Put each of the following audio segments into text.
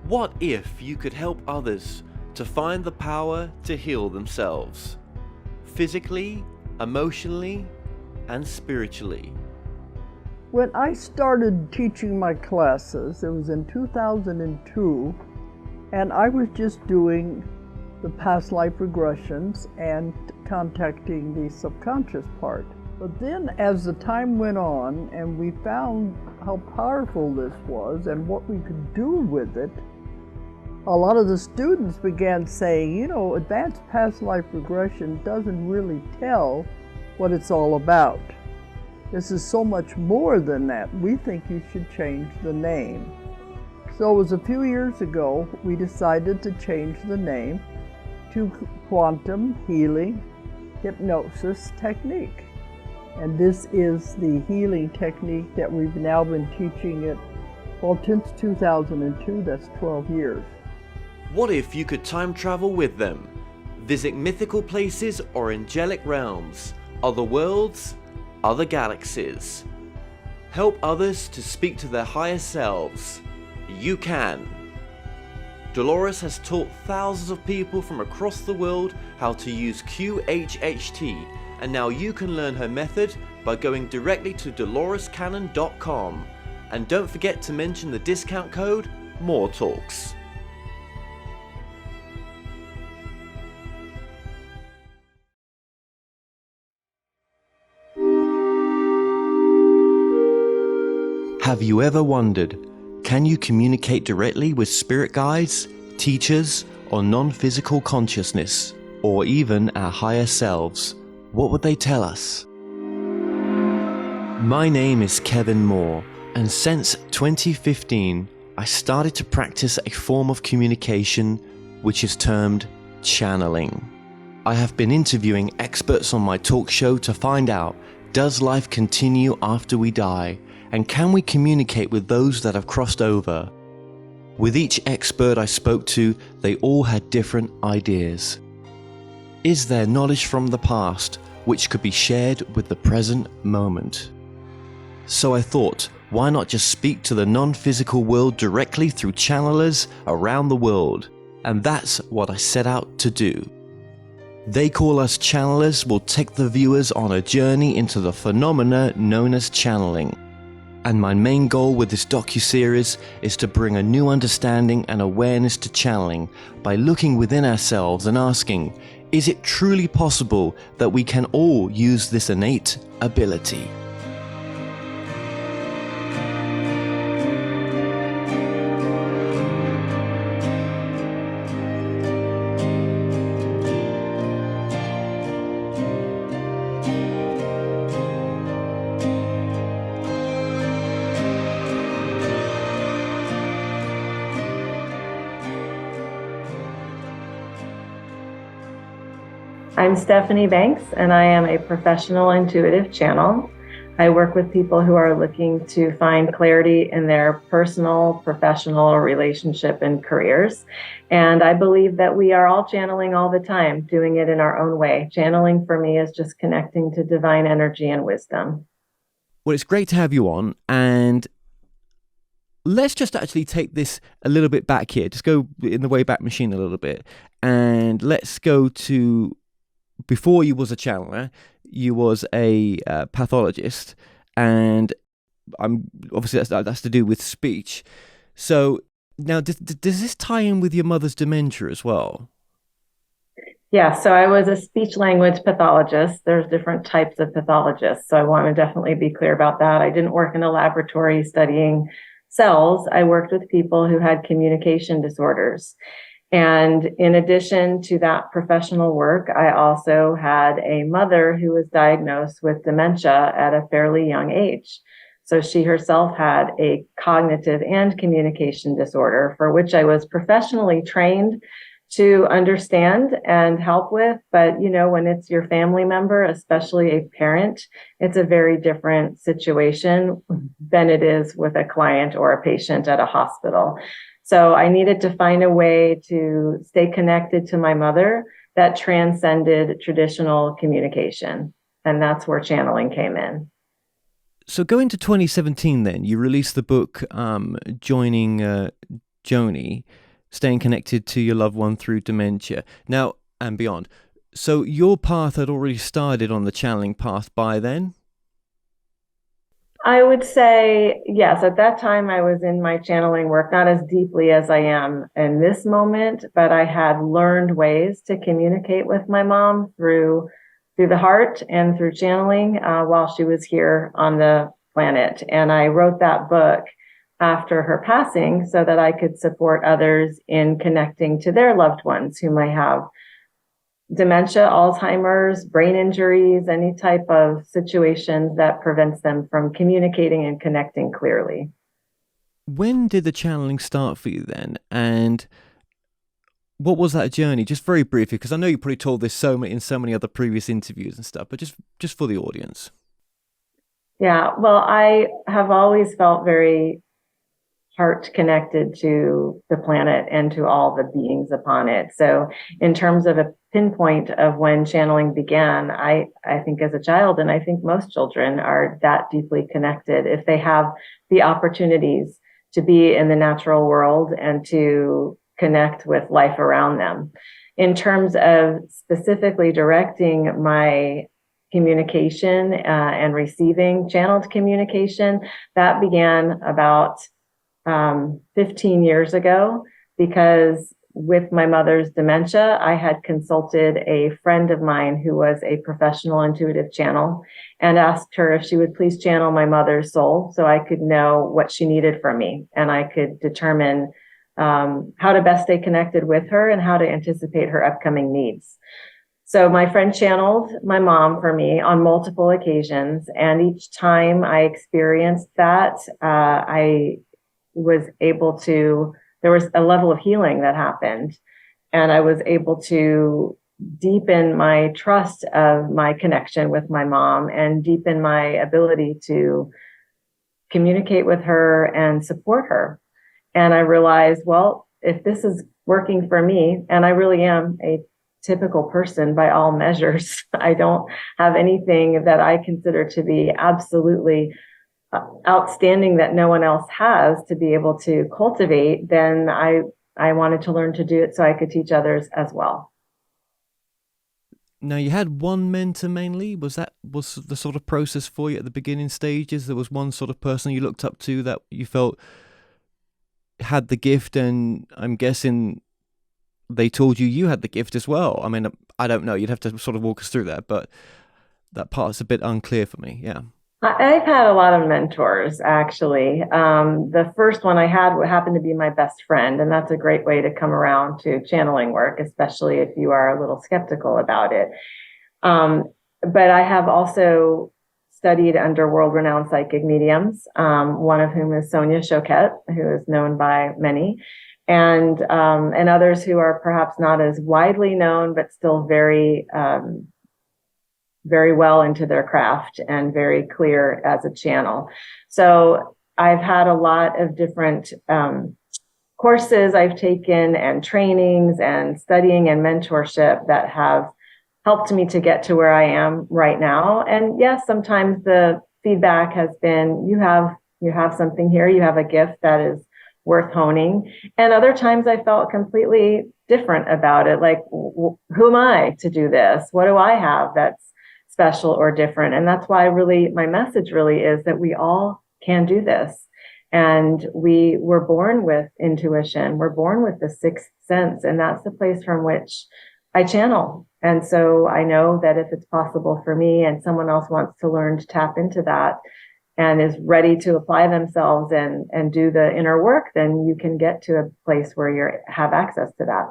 What if you could help others to find the power to heal themselves? Physically, emotionally, and spiritually. When I started teaching my classes, it was in 2002, and I was just doing the past life regressions and contacting the subconscious part. But then as the time went on and we found how powerful this was and what we could do with it, a lot of the students began saying, advanced past life regression doesn't really tell what it's all about. This is so much more than that. We think you should change the name. So it was a few years ago we decided to change the name to Quantum Healing Hypnosis Technique. And this is the healing technique that we've now been teaching it, since 2002, that's 12 years. What if you could time travel with them? Visit mythical places or angelic realms, other worlds, other galaxies. Help others to speak to their higher selves. You can. Dolores has taught thousands of people from across the world how to use QHHT, and now you can learn her method by going directly to dolorescannon.com. And don't forget to mention the discount code MORETALKS. Have you ever wondered, can you communicate directly with spirit guides, teachers, or non-physical consciousness, or even our higher selves? What would they tell us? My name is Kevin Moore, and since 2015, I started to practice a form of communication which is termed channeling. I have been interviewing experts on my talk show to find out, does life continue after we die? And can we communicate with those that have crossed over? With each expert I spoke to, they all had different ideas. Is there knowledge from the past which could be shared with the present moment? So I thought, why not just speak to the non-physical world directly through channelers around the world? And that's what I set out to do. They Call Us Channelers will take the viewers on a journey into the phenomena known as channeling. And my main goal with this docuseries is to bring a new understanding and awareness to channeling by looking within ourselves and asking, is it truly possible that we can all use this innate ability? I'm Stephanie Banks, and I am a professional intuitive channel. I work with people who are looking to find clarity in their personal, professional, relationship, and careers. And I believe that we are all channeling all the time, doing it in our own way. Channeling for me is just connecting to divine energy and wisdom. Well, it's great to have you on, and let's just actually take this a little bit back here. Just go in the Wayback Machine a little bit, and let's go to before you was a channeler, you was a pathologist, and I'm obviously that's to do with speech. So now, does this tie in with your mother's dementia as well? Yeah, so I was a speech language pathologist. There's different types of pathologists, so I want to definitely be clear about that. I didn't work in a laboratory studying cells. I worked with people who had communication disorders. And in addition to that professional work, I also had a mother who was diagnosed with dementia at a fairly young age. So she herself had a cognitive and communication disorder for which I was professionally trained to understand and help with. But, when it's your family member, especially a parent, it's a very different situation than it is with a client or a patient at a hospital. So I needed to find a way to stay connected to my mother that transcended traditional communication. And that's where channeling came in. So going to 2017 then, you released the book, Joining journey, staying connected to your loved one through dementia now and beyond. So your path had already started on the channeling path by then? I would say yes. At that time, I was in my channeling work, not as deeply as I am in this moment, but I had learned ways to communicate with my mom through the heart and through channeling while she was here on the planet. And I wrote that book after her passing so that I could support others in connecting to their loved ones who might have dementia, Alzheimer's, brain injuries, any type of situations that prevents them from communicating and connecting clearly. When did the channeling start for you then? And what was that journey? Just very briefly, because I know you probably told this in so many other previous interviews and stuff, but just for the audience. Yeah, well, I have always felt very heart connected to the planet and to all the beings upon it. So in terms of a pinpoint of when channeling began, I think as a child, and I think most children are that deeply connected if they have the opportunities to be in the natural world and to connect with life around them. In terms of specifically directing my communication and receiving channeled communication, that began about 15 years ago, because with my mother's dementia, I had consulted a friend of mine who was a professional intuitive channel and asked her if she would please channel my mother's soul so I could know what she needed from me and I could determine how to best stay connected with her and how to anticipate her upcoming needs. So my friend channeled my mom for me on multiple occasions, and each time I experienced that, there was a level of healing that happened, and I was able to deepen my trust of my connection with my mom and deepen my ability to communicate with her and support her. And I realized, well, if this is working for me, and I really am a typical person by all measures, I don't have anything that I consider to be absolutely outstanding that no one else has to be able to cultivate, then I wanted to learn to do it so I could teach others as well. Now, you had one mentor mainly. Was the sort of process for you at the beginning stages? There was one sort of person you looked up to that you felt had the gift, and I'm guessing they told you had the gift as well. I mean, I don't know. You'd have to sort of walk us through that, but that part's a bit unclear for me. Yeah. I've had a lot of mentors, actually. The first one I had happened to be my best friend, and that's a great way to come around to channeling work, especially if you are a little skeptical about it. But I have also studied under world-renowned psychic mediums, one of whom is Sonia Choquette, who is known by many, and others who are perhaps not as widely known, but still very well into their craft and very clear as a channel. So I've had a lot of different courses I've taken and trainings and studying and mentorship that have helped me to get to where I am right now. And yes, sometimes the feedback has been, you have something here, you have a gift that is worth honing. And other times I felt completely different about it. Like, who am I to do this? What do I have that's special or different? And that's why my message really is that we all can do this. And we were born with intuition. We're born with the sixth sense. And that's the place from which I channel. And so I know that if it's possible for me and someone else wants to learn to tap into that and is ready to apply themselves and do the inner work, then you can get to a place where you have access to that.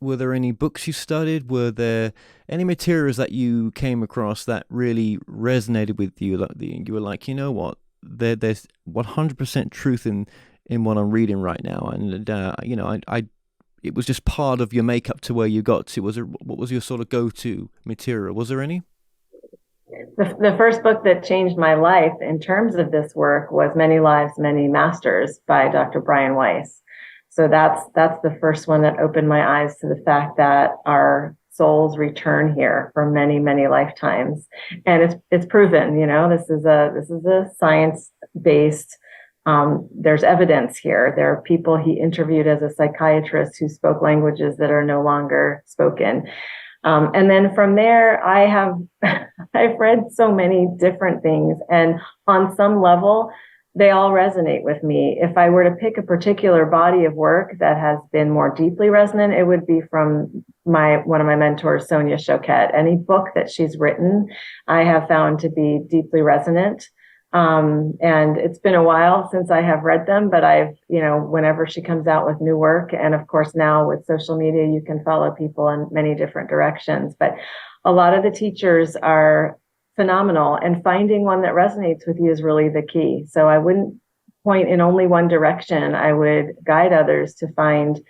Were there any books you studied? Were there any materials that you came across that really resonated with you? Like you were like, you know what, there's 100% truth in what I'm reading right now, and it was just part of your makeup to where you got to. What was your sort of go-to material? Was there any? The first book that changed my life in terms of this work was Many Lives, Many Masters by Dr. Brian Weiss. So that's the first one that opened my eyes to the fact that our souls return here for many, many lifetimes. And it's proven, this is a science-based there's evidence here. There are people he interviewed as a psychiatrist who spoke languages that are no longer spoken. And then from there, I've read so many different things, and on some level, they all resonate with me. If I were to pick a particular body of work that has been more deeply resonant, it would be from one of my mentors, Sonia Choquette. Any book that she's written, I have found to be deeply resonant. And it's been a while since I have read them, but whenever she comes out with new work, and of course now with social media, you can follow people in many different directions. But a lot of the teachers are phenomenal, and finding one that resonates with you is really the key. So I wouldn't point in only one direction. I would guide others to find,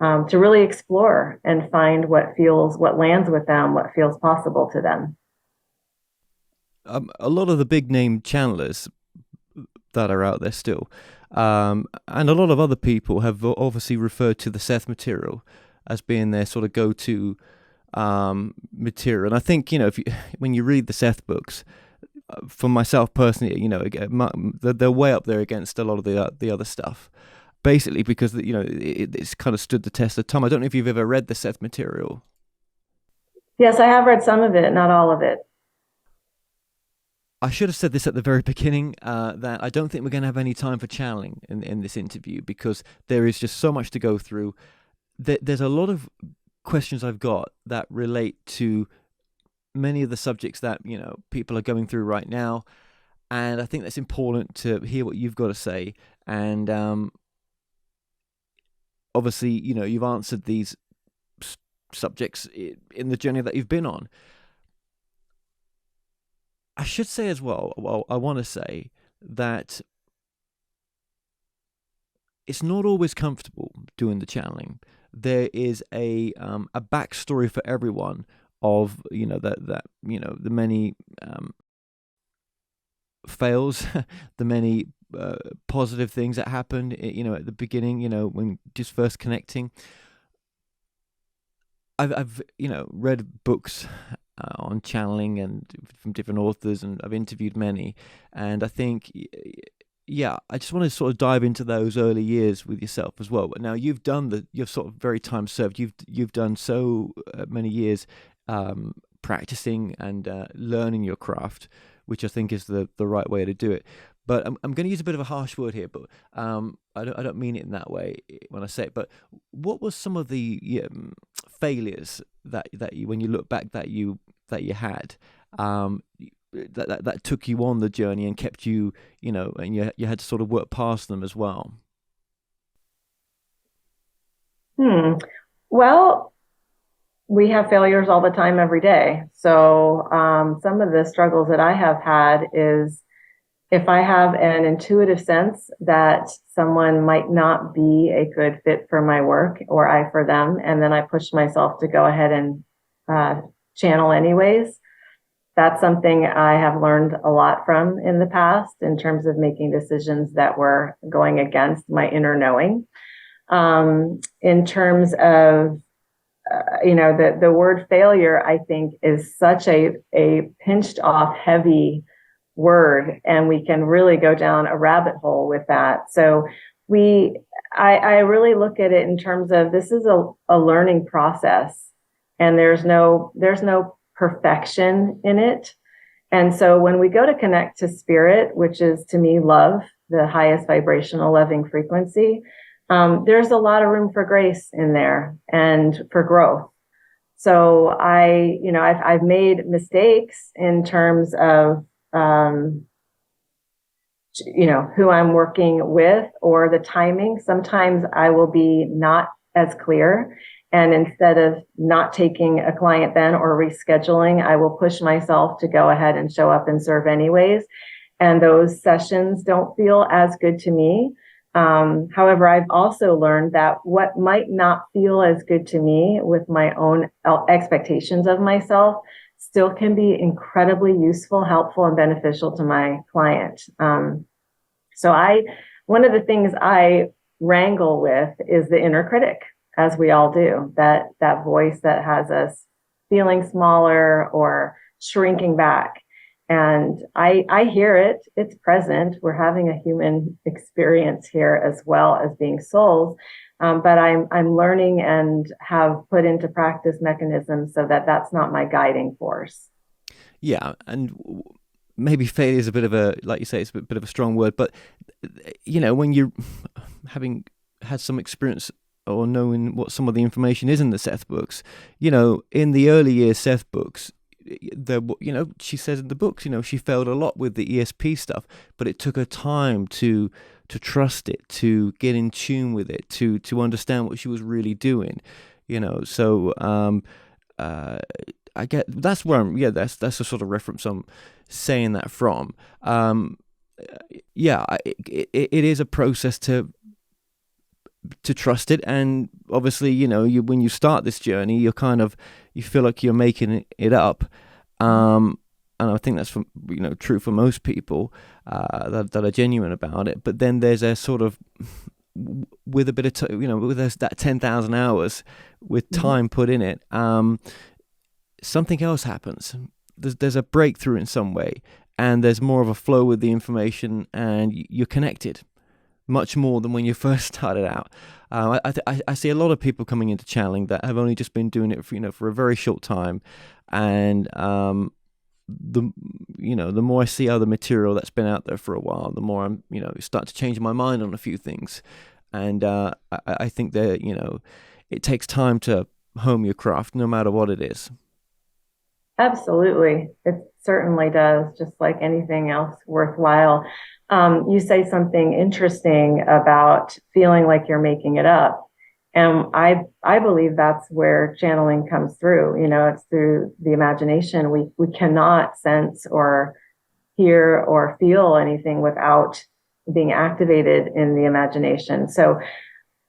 to really explore and find what lands with them, what feels possible to them. A lot of the big name channelers that are out there still, and a lot of other people have obviously referred to the Seth material as being their sort of go-to material. And I think, when you read the Seth books, for myself personally, they're way up there against a lot of the other stuff, basically because it's kind of stood the test of time. I don't know if you've ever read the Seth material. Yes, I have read some of it, not all of it. I should have said this at the very beginning, that I don't think we're going to have any time for channeling in this interview, because there is just so much to go through. There's a lot of questions I've got that relate to many of the subjects that people are going through right now, and I think that's important to hear what you've got to say. And obviously, you've answered these subjects in the journey that you've been on. I should say as well, I want to say that it's not always comfortable doing the channeling. There is a backstory for everyone of the many fails, the many positive things that happened at the beginning, when just first connecting. I've read books on channeling and from different authors, and I've interviewed many, and I think I just want to sort of dive into those early years with yourself as well. But now you're sort of very time served. You've done so many years practicing and learning your craft, which I think is the right way to do it. But I'm going to use a bit of a harsh word here, but I don't mean it in that way when I say it. But what was some of the failures that you, when you look back, that you had, that took you on the journey and kept you, and you had to sort of work past them as well? Well, we have failures all the time, every day. So some of the struggles that I have had is, if I have an intuitive sense that someone might not be a good fit for my work, or I for them, and then I push myself to go ahead and channel anyways, that's something I have learned a lot from in the past, in terms of making decisions that were going against my inner knowing. In terms of, the word failure, I think, is such a pinched off, heavy word, and we can really go down a rabbit hole with that. So I really look at it in terms of, this is a learning process, and there's no perfection in it. And so when we go to connect to spirit, which is to me love, the highest vibrational loving frequency, there's a lot of room for grace in there and for growth. So I've made mistakes in terms of who I'm working with, or the timing. Sometimes I will be not as clear, and instead of not taking a client then, or rescheduling, I will push myself to go ahead and show up and serve anyways. And those sessions don't feel as good to me. However, I've also learned that what might not feel as good to me with my own expectations of myself still can be incredibly useful, helpful, and beneficial to my client. So one of the things I wrangle with is the inner critic, as we all do, that voice that has us feeling smaller or shrinking back. And I hear it. It's present. We're having a human experience here as well as being souls. But I'm learning and have put into practice mechanisms so that that's not my guiding force. Yeah, and maybe failure is a bit of a, like you say, it's a bit of a strong word, but when you're having had some experience or knowing what some of the information is in the Seth books, in the early years Seth books, she says in the books, she failed a lot with the ESP stuff, but it took her time to trust it, to get in tune with it, to understand what she was really doing, So I get that's where that's the sort of reference I'm saying that from. It is a process to trust it, and obviously when you start this journey you feel like you're making it up, and I think that's true for most people that are genuine about it. But then there's a sort of, with a bit of with that 10,000 hours with time put in it, something else happens. There's a breakthrough in some way, and there's more of a flow with the information, and you're connected much more than when you first started out. I see a lot of people coming into channeling that have only just been doing it for a very short time, and the more I see other material that's been out there for a while, the more I'm start to change my mind on a few things, and I think that it takes time to hone your craft, no matter what it is. Absolutely. It certainly does, just like anything else worthwhile. You say something interesting about feeling like you're making it up. And I believe that's where channeling comes through. It's through the imagination. We cannot sense or hear or feel anything without being activated in the imagination. So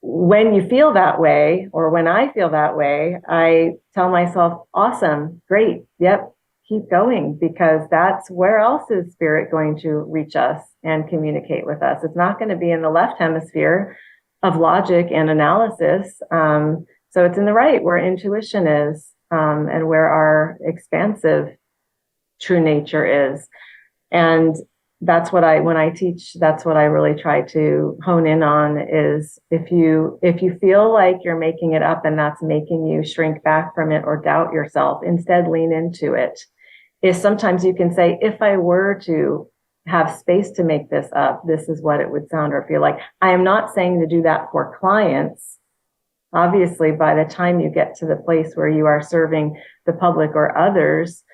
when you feel that way, or when I feel that way, I tell myself, awesome, great, yep, keep going, because that's where else is spirit going to reach us and communicate with us. It's not going to be in the left hemisphere of logic and analysis. So it's in the right, where intuition is, and where our expansive true nature is. And that's what when I teach, that's what I really try to hone in on, is if you feel like you're making it up and that's making you shrink back from it or doubt yourself, instead lean into it. Is sometimes you can say, if I were to have space to make this up, this is what it would sound or feel like. I am not saying to do that for clients. Obviously, by the time you get to the place where you are serving the public or others,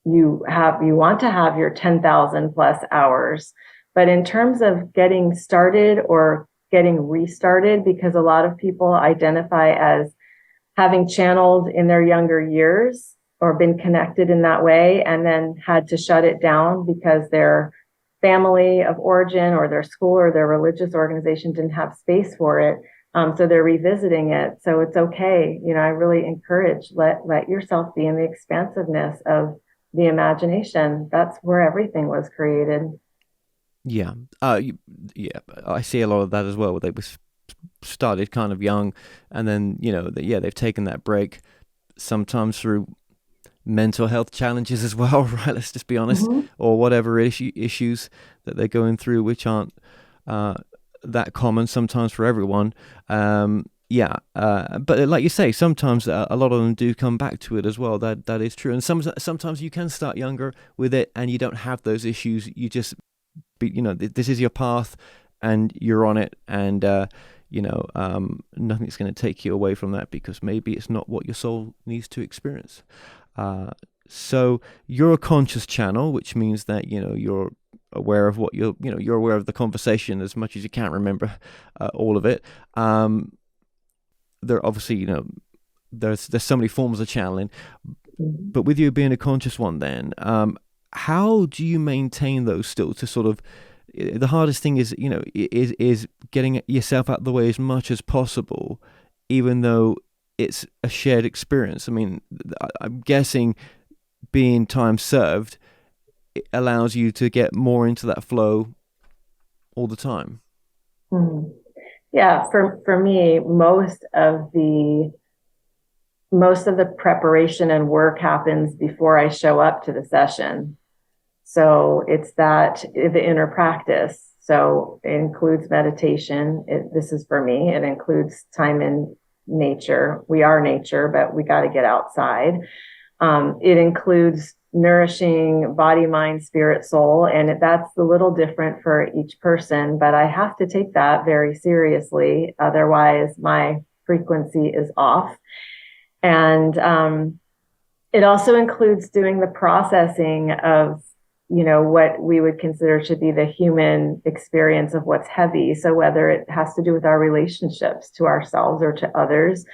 you want to have your 10,000 plus hours. But in terms of getting started or getting restarted, because a lot of people identify as having channeled in their younger years or been connected in that way, and then had to shut it down because their family of origin or their school or their religious organization didn't have space for it. So they're revisiting it. So it's okay. I really encourage, let yourself be in the expansiveness of the imagination. That's where everything was created. Yeah. I see a lot of that as well. They was started kind of young, and then they've taken that break, sometimes through mental health challenges as well, right? Let's just be honest, or whatever issues that they're going through, which aren't that common sometimes for everyone. But like you say, sometimes a lot of them do come back to it as well. That is true. And sometimes you can start younger with it and you don't have those issues. You just this is your path and you're on it, and nothing's going to take you away from that, because maybe it's not what your soul needs to experience. So you're a conscious channel, which means that you're aware of what you're aware of the conversation as much as you can't remember all of it. There obviously there's so many forms of channeling, but with you being a conscious one, then how do you maintain those still to sort of, the hardest thing is is getting yourself out of the way as much as possible, even though it's a shared experience. I mean, I'm guessing being time served, it allows you to get more into that flow all the time. Yeah, for me, most of the most of the preparation and work happens before I show up to the session. So it's that the inner practice. So it includes meditation. This is for me. It includes time in nature. We are nature, but we got to get outside. It includes nourishing body, mind, spirit, soul. And that's a little different for each person, but I have to take that very seriously. Otherwise, my frequency is off. And it also includes doing the processing of, what we would consider to be the human experience of what's heavy. So whether it has to do with our relationships to ourselves or to others,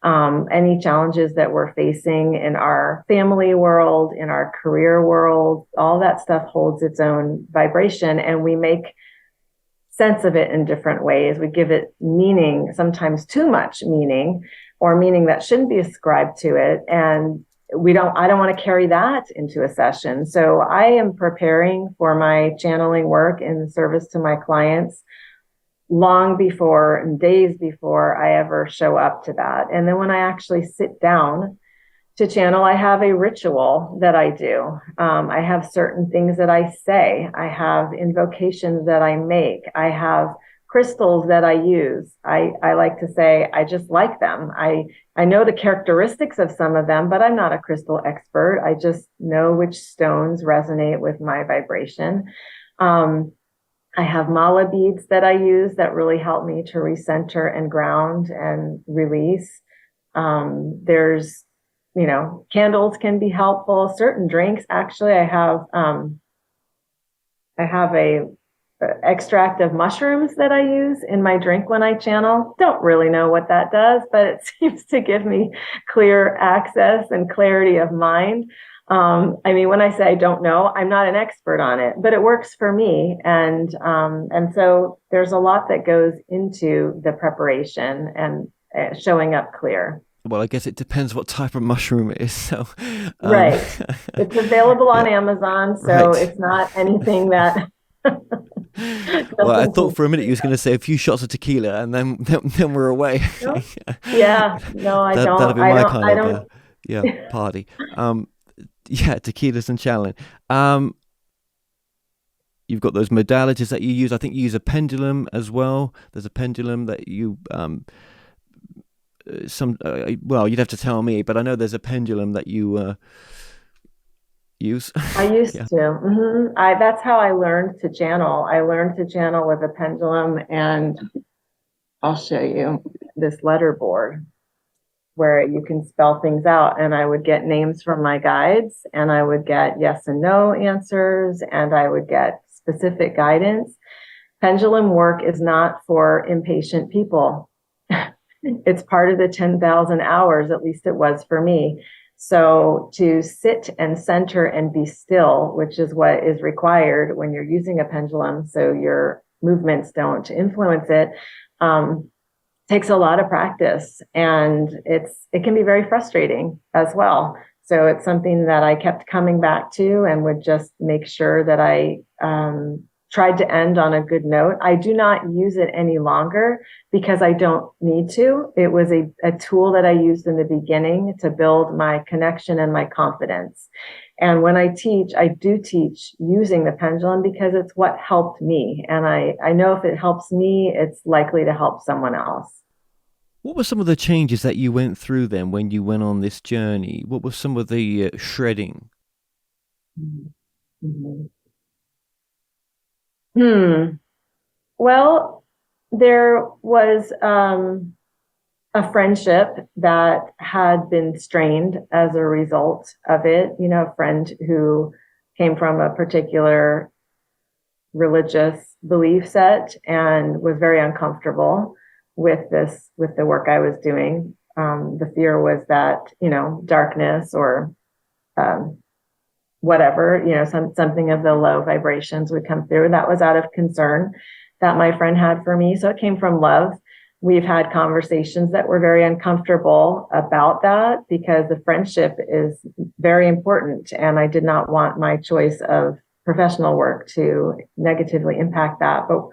any challenges that we're facing in our family world, in our career world, all that stuff holds its own vibration, and we make sense of it in different ways. We give it meaning, sometimes too much meaning, or meaning that shouldn't be ascribed to it. And I don't want to carry that into a session. So I am preparing for my channeling work in service to my clients long before and days before I ever show up to that. And then when I actually sit down to channel, I have a ritual that I do. I have certain things that I say. I have invocations that I make. I have crystals that I use. I like to say, I just like them. I know the characteristics of some of them, but I'm not a crystal expert. I just know which stones resonate with my vibration. I have mala beads that I use that really help me to recenter and ground and release. There's, candles can be helpful. Certain drinks, actually, I have a extract of mushrooms that I use in my drink when I channel. Don't really know what that does, but it seems to give me clear access and clarity of mind. When I say I don't know, I'm not an expert on it, but it works for me. And so there's a lot that goes into the preparation and showing up clear. Well, I guess it depends what type of mushroom it is. So, right. It's available on Amazon, so right. It's not anything that. Well, I thought for a minute you was going to say a few shots of tequila, and then we're away. No? Yeah, no, I don't. That'll be my kind of party. Tequila's and channeling. You've got those modalities that you use. I think you use a pendulum as well. There's a pendulum that you you'd have to tell me, but I know there's a pendulum that you use. I used to. Mm-hmm. That's how I learned to channel. I learned to channel with a pendulum, and I'll show you this letter board where you can spell things out. And I would get names from my guides, and I would get yes and no answers, and I would get specific guidance. Pendulum work is not for impatient people. It's part of the 10,000 hours, at least it was for me. So to sit and center and be still, which is what is required when you're using a pendulum, so your movements don't influence it, takes a lot of practice, and it can be very frustrating as well. So it's something that I kept coming back to and would just make sure that I tried to end on a good note. I do not use it any longer because I don't need to. It was a tool that I used in the beginning to build my connection and my confidence. And when I do teach using the pendulum because it's what helped me. And I know if it helps me, it's likely to help someone else. What were some of the changes that you went through then when you went on this journey? What was some of the shredding? Mm-hmm. Well, there was a friendship that had been strained as a result of it. A friend who came from a particular religious belief set and was very uncomfortable with the work I was doing. The fear was that, darkness or whatever, something of the low vibrations would come through. That was out of concern that my friend had for me. So it came from love. We've had conversations that were very uncomfortable about that because the friendship is very important. And I did not want my choice of professional work to negatively impact that. But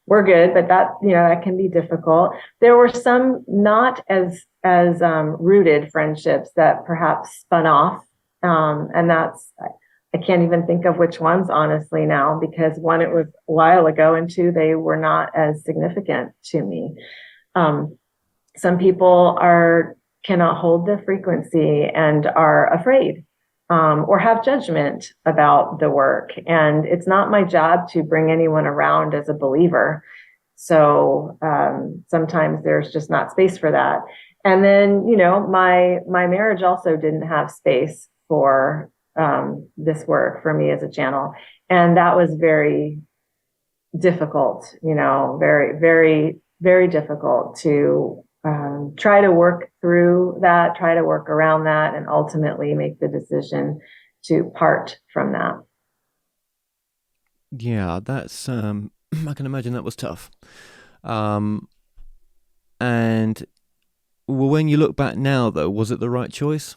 we're good, but that, that can be difficult. There were some not as rooted friendships that perhaps spun off. And I can't even think of which ones, honestly, now, because one, it was a while ago, and two, they were not as significant to me. Some people cannot hold the frequency and are afraid, or have judgment about the work. And it's not my job to bring anyone around as a believer. So sometimes there's just not space for that. And then, my marriage also didn't have space for this work for me as a channel. And that was very difficult, very, very, very difficult to try to work through that, try to work around that, and ultimately make the decision to part from that. Yeah, that's I can imagine that was tough. And when you look back now, though, was it the right choice?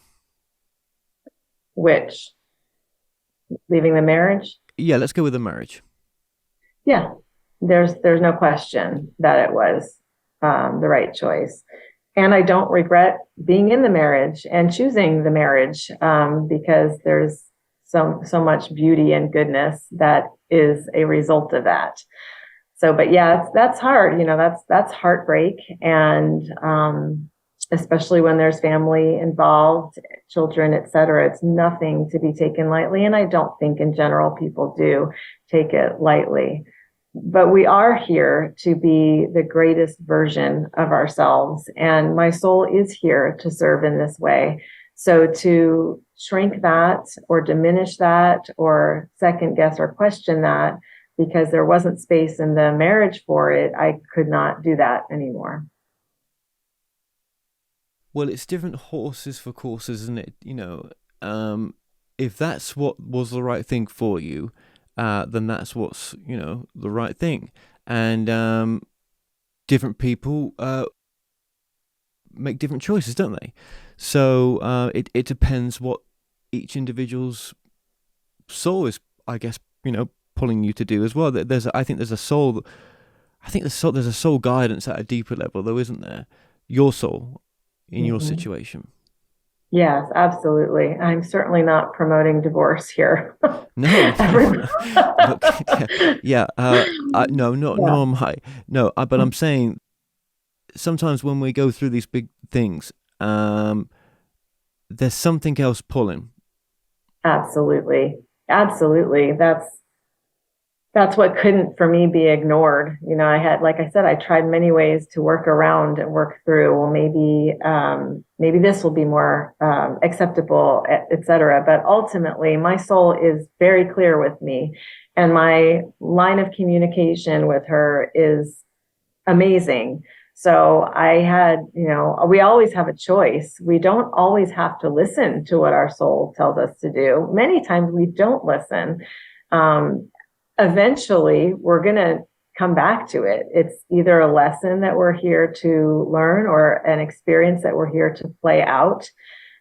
Which? Leaving the marriage? Yeah, let's go with the marriage. Yeah, there's no question that it was the right choice. And I don't regret being in the marriage and choosing the marriage, because there's so much beauty and goodness that is a result of that. So, but yeah, that's hard. That's heartbreak. And especially when there's family involved, children, et cetera, it's nothing to be taken lightly. And I don't think in general people do take it lightly. But we are here to be the greatest version of ourselves. And my soul is here to serve in this way. So to shrink that or diminish that or second guess or question that because there wasn't space in the marriage for it, I could not do that anymore. Well, it's different horses for courses, isn't it? If that's what was the right thing for you, then that's what's, the right thing. And different people make different choices, don't they? So it depends what each individual's soul is, I guess, pulling you to do as well. I think there's a soul guidance at a deeper level, though, isn't there? Your soul in your situation. Yes, absolutely. I'm certainly not promoting divorce here. No. Look, yeah. No, nor am I. No, but I'm saying sometimes when we go through these big things, there's something else pulling. Absolutely. That's what couldn't for me be ignored. I had, like I said, I tried many ways to work around and work through, well, maybe this will be more acceptable, et cetera. But ultimately my soul is very clear with me, and my line of communication with her is amazing. So I had, we always have a choice. We don't always have to listen to what our soul tells us to do. Many times we don't listen. Eventually we're going to come back to it. It's either a lesson that we're here to learn or an experience that we're here to play out.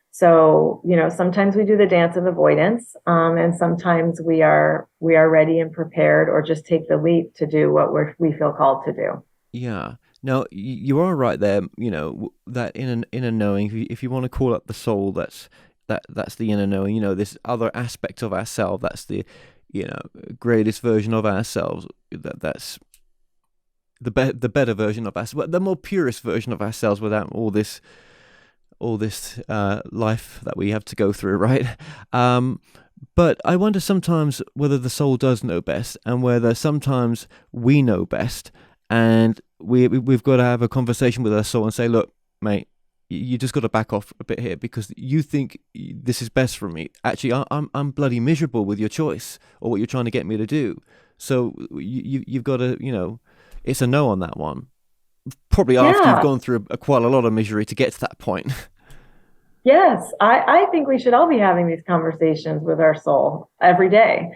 So, sometimes we do the dance of avoidance, and sometimes we are ready and prepared, or just take the leap to do what we feel called to do. Yeah. Now, you are right there, that inner knowing, if you want to call up the soul, that's the inner knowing, this other aspect of ourselves, that's the greatest version of ourselves, that's the better version of us, the more purest version of ourselves, without all this life that we have to go through, right? But I wonder sometimes whether the soul does know best, and whether sometimes we know best, and we've got to have a conversation with our soul and say, look, mate, you just got to back off a bit here, because you think this is best for me. Actually, I'm bloody miserable with your choice or what you're trying to get me to do. So you've got to, it's a no on that one. Probably after you've gone through quite a lot of misery to get to that point. Yes, I think we should all be having these conversations with our soul every day.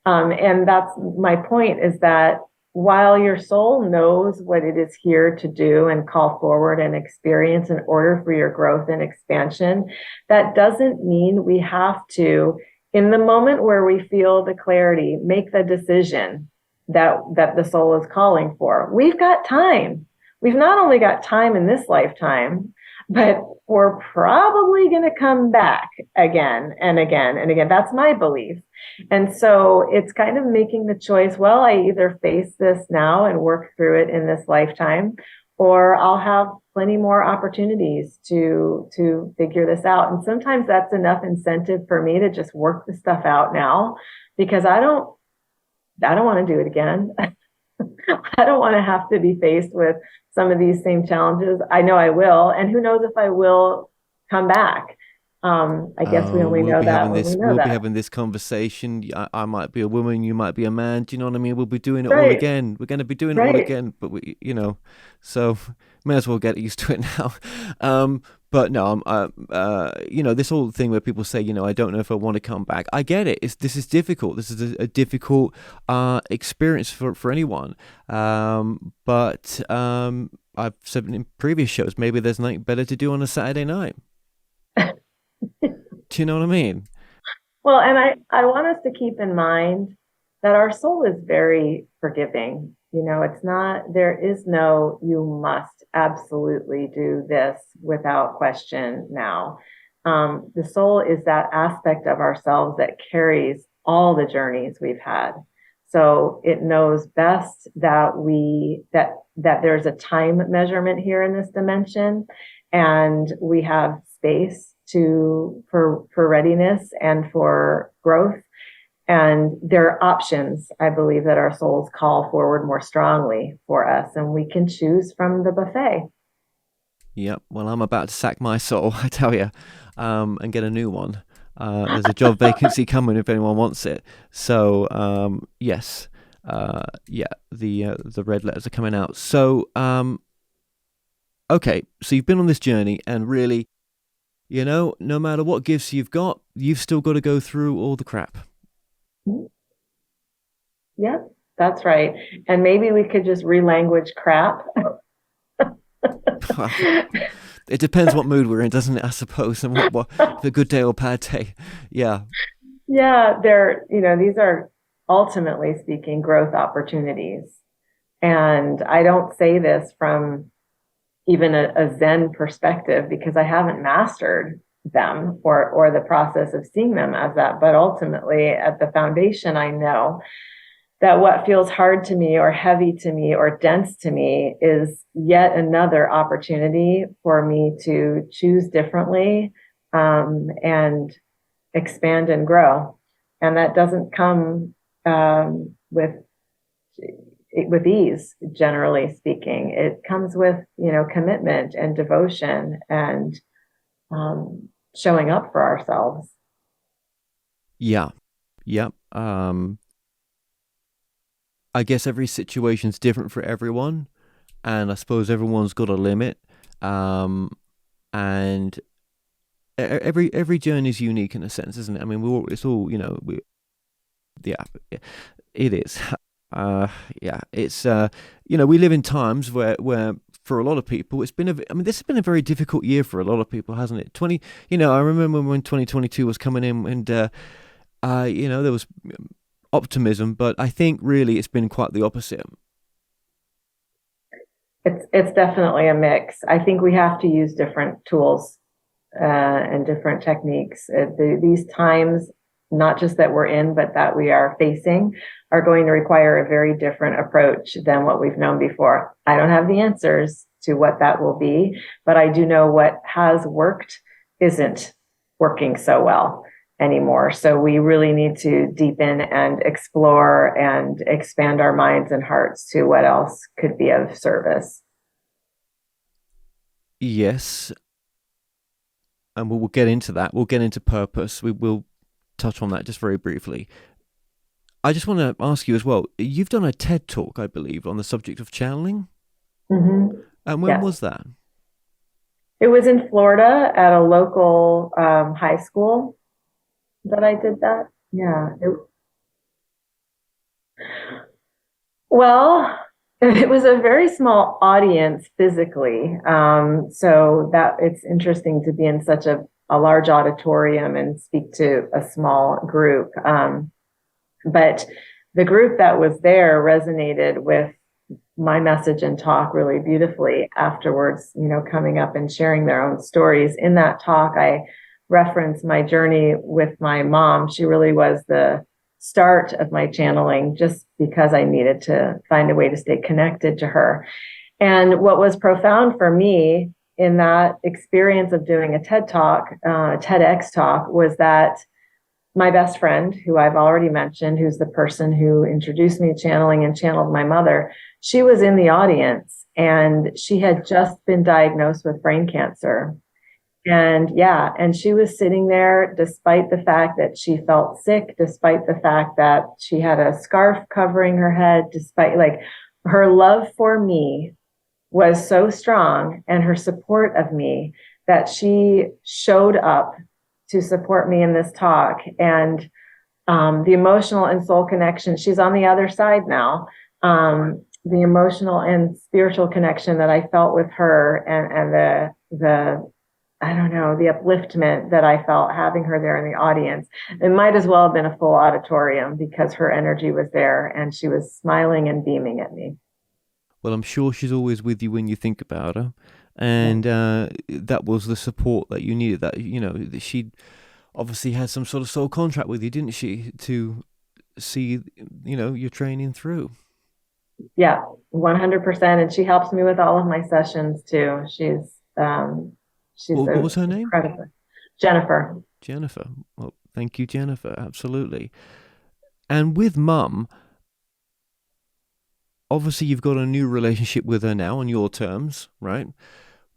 And that's my point, is that while your soul knows what it is here to do and call forward and experience in order for your growth and expansion, that doesn't mean we have to, in the moment where we feel the clarity, make the decision that the soul is calling for. We've got time. We've not only got time in this lifetime, but we're probably going to come back again and again and again. That's my belief. And so it's kind of making the choice, well, I either face this now and work through it in this lifetime, or I'll have plenty more opportunities to figure this out. And sometimes that's enough incentive for me to just work the stuff out now, because I don't want to do it again. I don't want to have to be faced with some of these same challenges. I know I will, and who knows if I will come back. I guess we only know that when we know we'll that. be having this conversation. I might be a woman, you might be a man. Do you know what I mean? We'll be doing it all Right. again. We're going to be doing it all Right. again, but we, so may as well get used to it now. But no, this whole thing where people say, I don't know if I want to come back. I get it. This is difficult. This is a difficult experience for anyone. But I've said in previous shows, maybe there's nothing better to do on a Saturday night. Do you know what I mean? Well, and I want us to keep in mind that our soul is very forgiving. It's not, there is no, you must absolutely do this without question now. The soul is that aspect of ourselves that carries all the journeys we've had. So it knows best that that there's a time measurement here in this dimension, and we have space for readiness and for growth. And there are options, I believe, that our souls call forward more strongly for us, and we can choose from the buffet. Yep. Well, I'm about to sack my soul, I tell you, and get a new one. There's a job vacancy coming if anyone wants it. So, yes. The red letters are coming out. So, okay. So you've been on this journey, and really, no matter what gifts you've got, you've still got to go through all the crap. Yep, that's right. And maybe we could just relanguage crap. It depends what mood we're in, doesn't it? I suppose, and what the good day or bad day. Yeah. Yeah, these are, ultimately speaking, growth opportunities. And I don't say this from even a Zen perspective, because I haven't mastered them or the process of seeing them as that. But ultimately, at the foundation, I know that what feels hard to me or heavy to me or dense to me is yet another opportunity for me to choose differently, and expand and grow. And that doesn't come with ease, generally speaking. It comes with, commitment and devotion and showing up for ourselves. Yeah. Yep. I guess every situation's different for everyone, and I suppose everyone's got a limit. And every journey is unique in a sense, isn't it? I mean, it is. It's we live in times where for a lot of people this has been a very difficult year for a lot of people, hasn't it? I remember when 2022 was coming in, and there was optimism, but I think really it's been quite the opposite. It's definitely a mix. I think we have to use different tools and different techniques. These times, not just that we're in, but that we are facing, are going to require a very different approach than what we've known before. I don't have the answers to what that will be, but I do know what has worked isn't working so well anymore. So we really need to deepen and explore and expand our minds and hearts to what else could be of service. Yes. And we'll get into that. We'll get into purpose. We will touch on that just very briefly. I just want to ask you as well, you've done a TED talk, I believe, on the subject of channeling. Mm-hmm. And when was that? It was in Florida at a local high school that I did that. Yeah. Well, it was a very small audience physically. So that it's interesting to be in such a large auditorium and speak to a small group. But the group that was there resonated with my message and talk really beautifully afterwards, coming up and sharing their own stories. In that talk, I referenced my journey with my mom. She really was the start of my channeling, just because I needed to find a way to stay connected to her. And what was profound for me in that experience of doing a TED talk, TEDx talk, was that my best friend, who I've already mentioned, who's the person who introduced me to channeling and channeled my mother, she was in the audience, and she had just been diagnosed with brain cancer. And she was sitting there despite the fact that she felt sick, despite the fact that she had a scarf covering her head, despite, like, her love for me was so strong, and her support of me, that she showed up to support me in this talk. And the emotional and soul connection, she's on the other side now. The emotional and spiritual connection that I felt with her, and the I don't know, the upliftment that I felt having her there in the audience. It might as well have been a full auditorium, because her energy was there and she was smiling and beaming at me. Well, I'm sure she's always with you when you think about her. And that was the support that you needed. That she obviously had some sort of soul contract with you, didn't she, to see your training through? Yeah, 100%. And she helps me with all of my sessions too. What was her name? Incredible. Jennifer. Jennifer. Well, thank you, Jennifer. Absolutely. And with Mum, obviously you've got a new relationship with her now on your terms, right?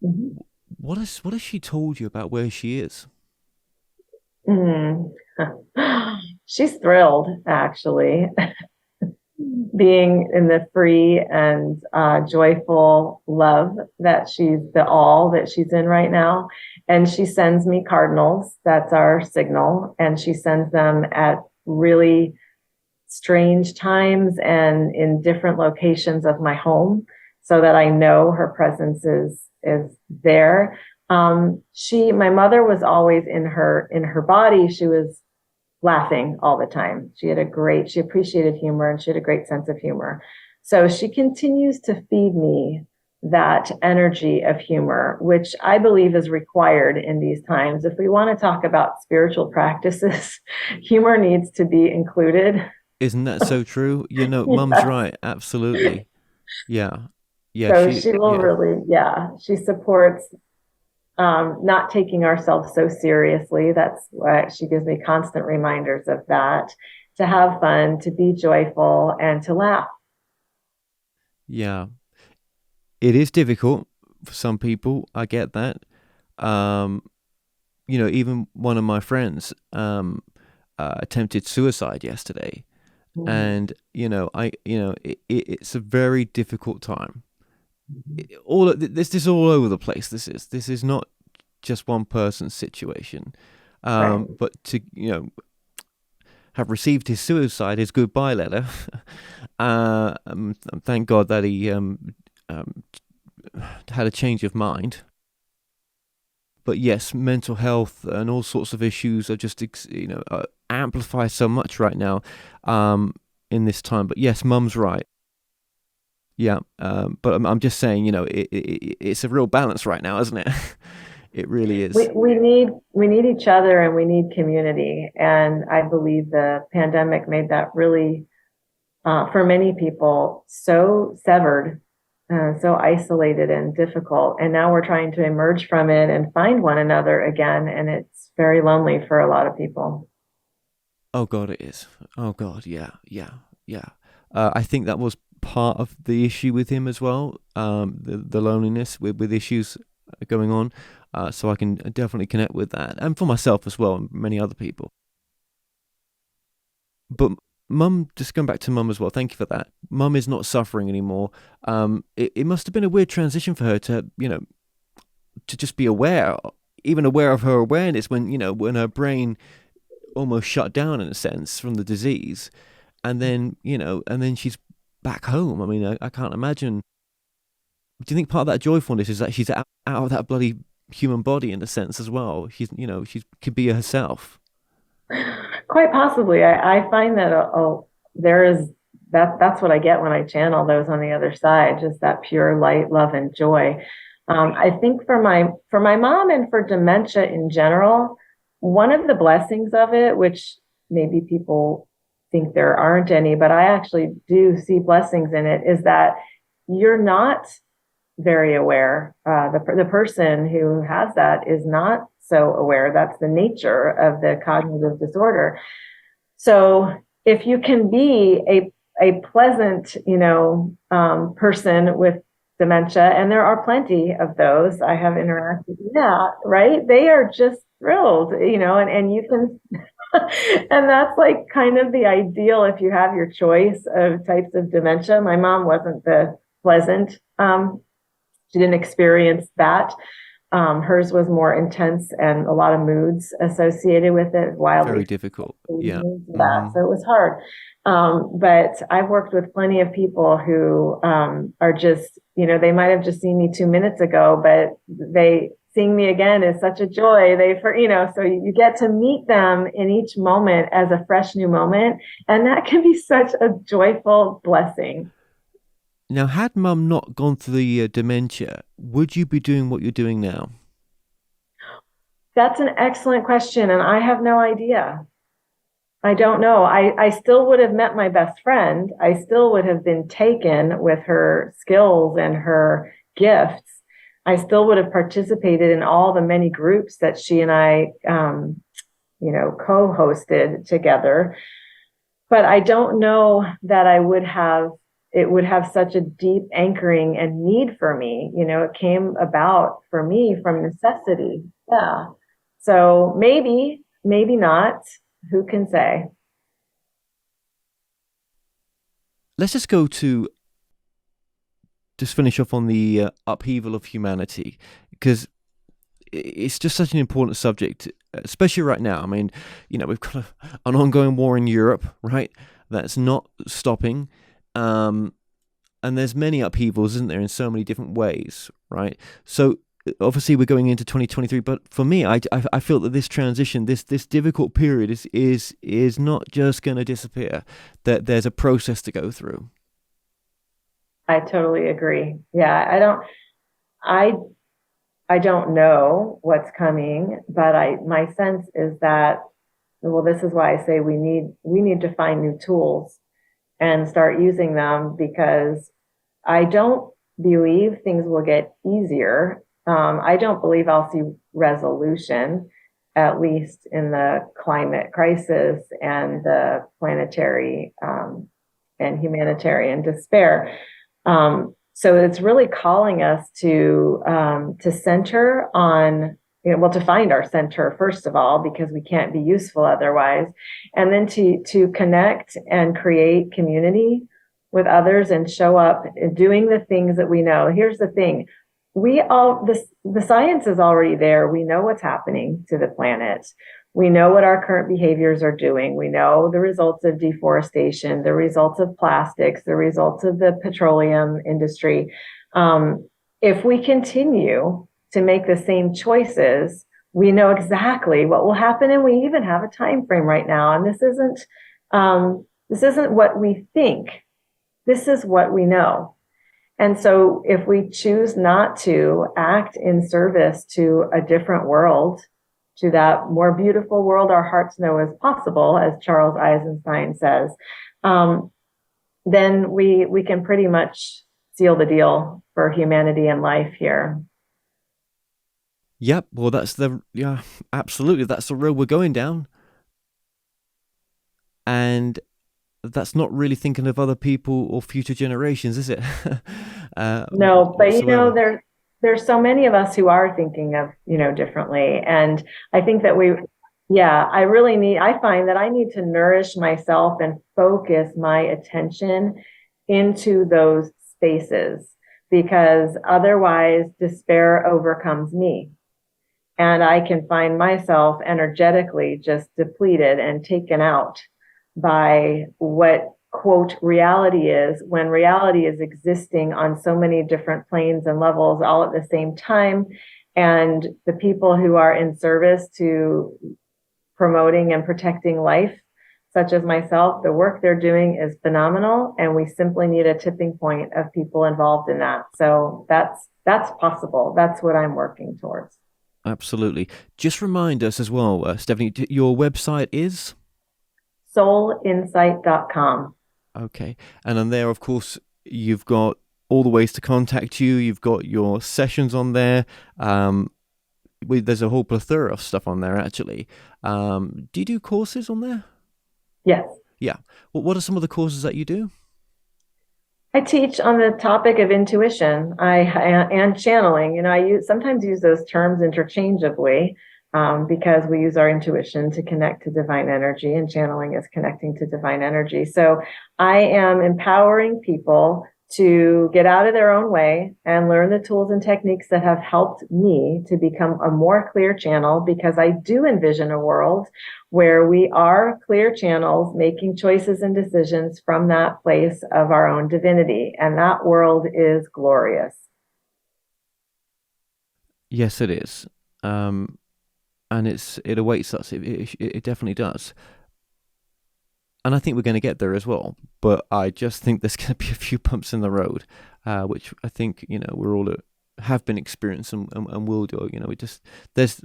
Mm-hmm. What has she told you about where she is? She's thrilled, actually, being in the free and joyful love that she's in right now. And she sends me cardinals. That's our signal. And she sends them at really strange times and in different locations of my home, so that I know her presence is there. My mother was always in her body. She was laughing all the time. She appreciated humor, and she had a great sense of humor. So she continues to feed me that energy of humor, which I believe is required in these times. If we want to talk about spiritual practices, humor needs to be included. Isn't that so true? Mum's right. Absolutely. Yeah. Yeah. So she will really, she supports not taking ourselves so seriously. That's why she gives me constant reminders of that, to have fun, to be joyful, and to laugh. Yeah. It is difficult for some people. I get that. Even one of my friends attempted suicide yesterday. And it's a very difficult time. This is all over the place. This is not just one person's situation. Right. But to have received his goodbye letter, thank God that he had a change of mind. But yes, mental health and all sorts of issues are just amplified so much right now in this time. But yes, Mum's right. Yeah, but I'm just saying, it's a real balance right now, isn't it? It really is. We need each other, and we need community. And I believe the pandemic made that really, for many people, so severed, so isolated and difficult. And now we're trying to emerge from it and find one another again. And it's very lonely for a lot of people. Oh God, it is. Oh God, yeah. I think that was part of the issue with him as well. The loneliness with issues going on. So I can definitely connect with that, and for myself as well, and many other people. But Mum, just going back to Mum as well. Thank you for that. Mum is not suffering anymore. It must have been a weird transition for her to just be aware of her awareness when her brain almost shut down in a sense from the disease, and then she's back home. I mean, I can't imagine. Do you think part of that joyfulness is that she's out of that bloody human body in a sense as well? She could be herself. Quite possibly. I find that there is that's what I get when I channel those on the other side, just that pure light, love, and joy. I think for my mom and for dementia in general, one of the blessings of it, which maybe people think there aren't any, but I actually do see blessings in it, is that you're not very aware. The person who has that is not so aware. That's the nature of the cognitive disorder. So if you can be a pleasant, person with dementia, and there are plenty of those I have interacted, yeah, right? They are just thrilled, and you can, and that's like kind of the ideal if you have your choice of types of dementia. My mom wasn't the pleasant, she didn't experience that. Hers was more intense and a lot of moods associated with it. Wildly very difficult. Yeah. So it was hard. But I've worked with plenty of people who are just, they might have just seen me 2 minutes ago, but seeing me again is such a joy. So you get to meet them in each moment as a fresh new moment. And that can be such a joyful blessing. Now, had Mum not gone through the dementia, would you be doing what you're doing now? That's an excellent question, and I have no idea. I don't know. I still would have met my best friend. I still would have been taken with her skills and her gifts. I still would have participated in all the many groups that she and I, co-hosted together. But I don't know that it would have such a deep anchoring and need for me. It came about for me from necessity. Yeah. So maybe not. Who can say? Let's just finish off on the upheaval of humanity, because it's just such an important subject, especially right now. I mean, we've got an ongoing war in Europe, right? That's not stopping. And there's many upheavals, isn't there, in so many different ways, right? So obviously we're going into 2023, but for me, I feel that this transition, this difficult period is not just going to disappear. That there's a process to go through. I totally agree. Yeah, I don't know what's coming, but my sense is that, well, this is why I say we need to find new tools and start using them, because I don't believe things will get easier. I don't believe I'll see resolution, at least in the climate crisis and the planetary and humanitarian despair. So it's really calling us to center on, to find our center, first of all, because we can't be useful otherwise. And then to connect and create community with others and show up doing the things that we know. Here's the thing. The science is already there. We know what's happening to the planet. We know what our current behaviors are doing. We know the results of deforestation, the results of plastics, the results of the petroleum industry. If we continue to make the same choices, we know exactly what will happen, and we even have a time frame right now. And this isn't what we think. This is what we know. And so if we choose not to act in service to a different world, to that more beautiful world our hearts know is possible, as Charles Eisenstein says, then we can pretty much seal the deal for humanity and life here. Yep. Well, absolutely. That's the road we're going down. And that's not really thinking of other people or future generations, is it? No, but there's so many of us who are thinking of, differently. And I think that I find that I need to nourish myself and focus my attention into those spaces, because otherwise despair overcomes me. And I can find myself energetically just depleted and taken out by what, quote, reality is, when reality is existing on so many different planes and levels all at the same time. And the people who are in service to promoting and protecting life such as myself, the work they're doing is phenomenal, and we simply need a tipping point of people involved in that. So that's possible. That's what I'm working towards. Absolutely. Just remind us as well, Stephanie, your website is? Soulinsight.com. Okay. And on there, of course, you've got all the ways to contact you. You've got your sessions on there. There's a whole plethora of stuff on there, actually. Do you do courses on there? Yes. Yeah. Well, what are some of the courses that you do? I teach on the topic of intuition and channeling. You know, I sometimes use those terms interchangeably because we use our intuition to connect to divine energy, and channeling is connecting to divine energy. So I am empowering people to get out of their own way and learn the tools and techniques that have helped me to become a more clear channel, because I do envision a world where we are clear channels making choices and decisions from that place of our own divinity. And that world is glorious. Yes, it is. And it awaits us. It definitely does. And I think we're going to get there as well. But I just think there's going to be a few bumps in the road, which I think, we're all have been experiencing and will do. There's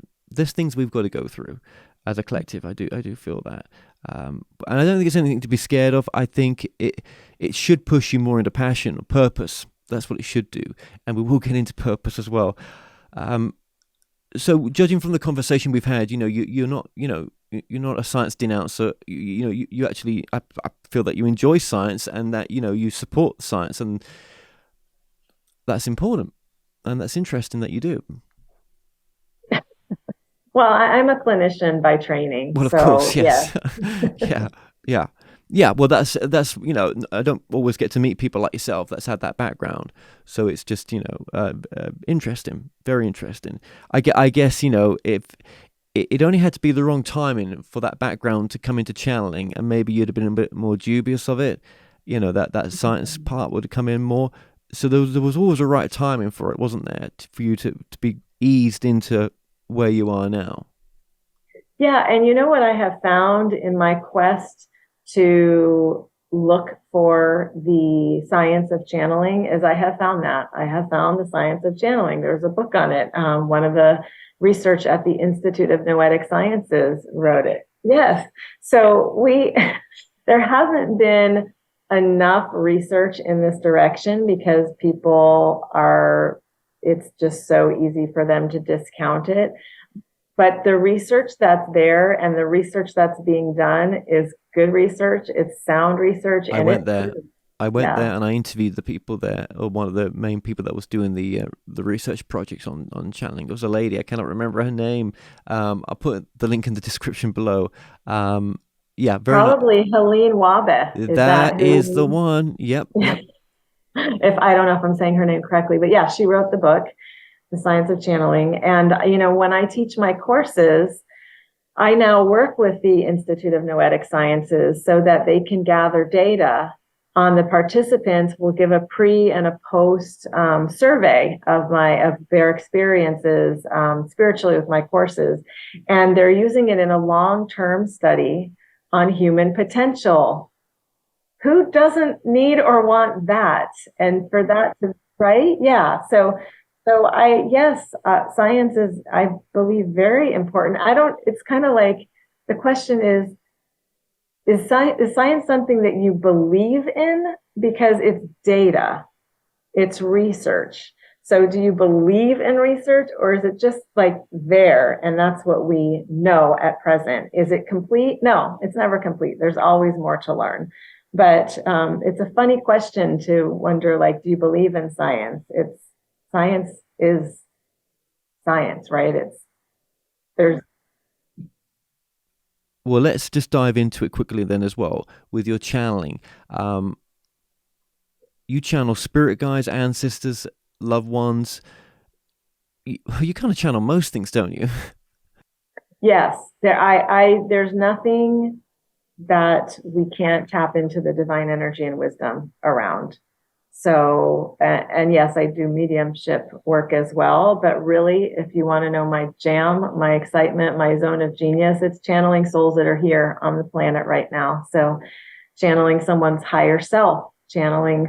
things we've got to go through as a collective. I do feel that. And I don't think it's anything to be scared of. I think it should push you more into passion or purpose. That's what it should do. And we will get into purpose as well. So judging from the conversation we've had, you're not, you're not a science denouncer. You actually, I feel that you enjoy science, and that, you support science, and that's important. And that's interesting that you do. Well, I'm a clinician by training. Well, of course, yes. Yeah. Well, that's I don't always get to meet people like yourself that's had that background, so it's just interesting, very interesting. I guess if it only had to be the wrong timing for that background to come into channeling, and maybe you'd have been a bit more dubious of it. That science part would have come in more. So there was always a right timing for it, wasn't there, for you to be eased into where you are now? Yeah, and you know what I have found in my quest to look for the science of channeling is I have found the science of channeling. There's a book on it. One of the research at the Institute of Noetic Sciences wrote it. Yes. So there hasn't been enough research in this direction because it's just so easy for them to discount it. But the research that's there and the research that's being done is good research. It's sound research. I went there and I interviewed the people there, or one of the main people that was doing the research projects on channeling. It was a lady. I cannot remember her name. I'll put the link in the description below. Yeah, probably Helene Wabe. That is the one. Yep. If I don't know if I'm saying her name correctly, but yeah, she wrote the book, The Science of Channeling. And, when I teach my courses, I now work with the Institute of Noetic Sciences so that they can gather data on the participants. We'll give a pre and a post survey of their experiences spiritually with my courses. And they're using it in a long-term study on human potential. Who doesn't need or want that? And for that to, right? Yeah. So science is, I believe, very important. It's kind of like the question is science something that you believe in? Because it's data, it's research. So do you believe in research, or is it just like there and that's what we know at present? Is it complete? No, it's never complete. There's always more to learn. But it's a funny question to wonder, like, do you believe in science? Science is science, right? Well, let's just dive into it quickly then as well with your channeling. You channel spirit guides, ancestors, loved ones. You kind of channel most things, don't you? Yes. There's nothing that we can't tap into the divine energy and wisdom around. So, and yes, I do mediumship work as well, but really, if you want to know my jam, my excitement, my zone of genius, it's channeling souls that are here on the planet right now. So channeling someone's higher self, channeling,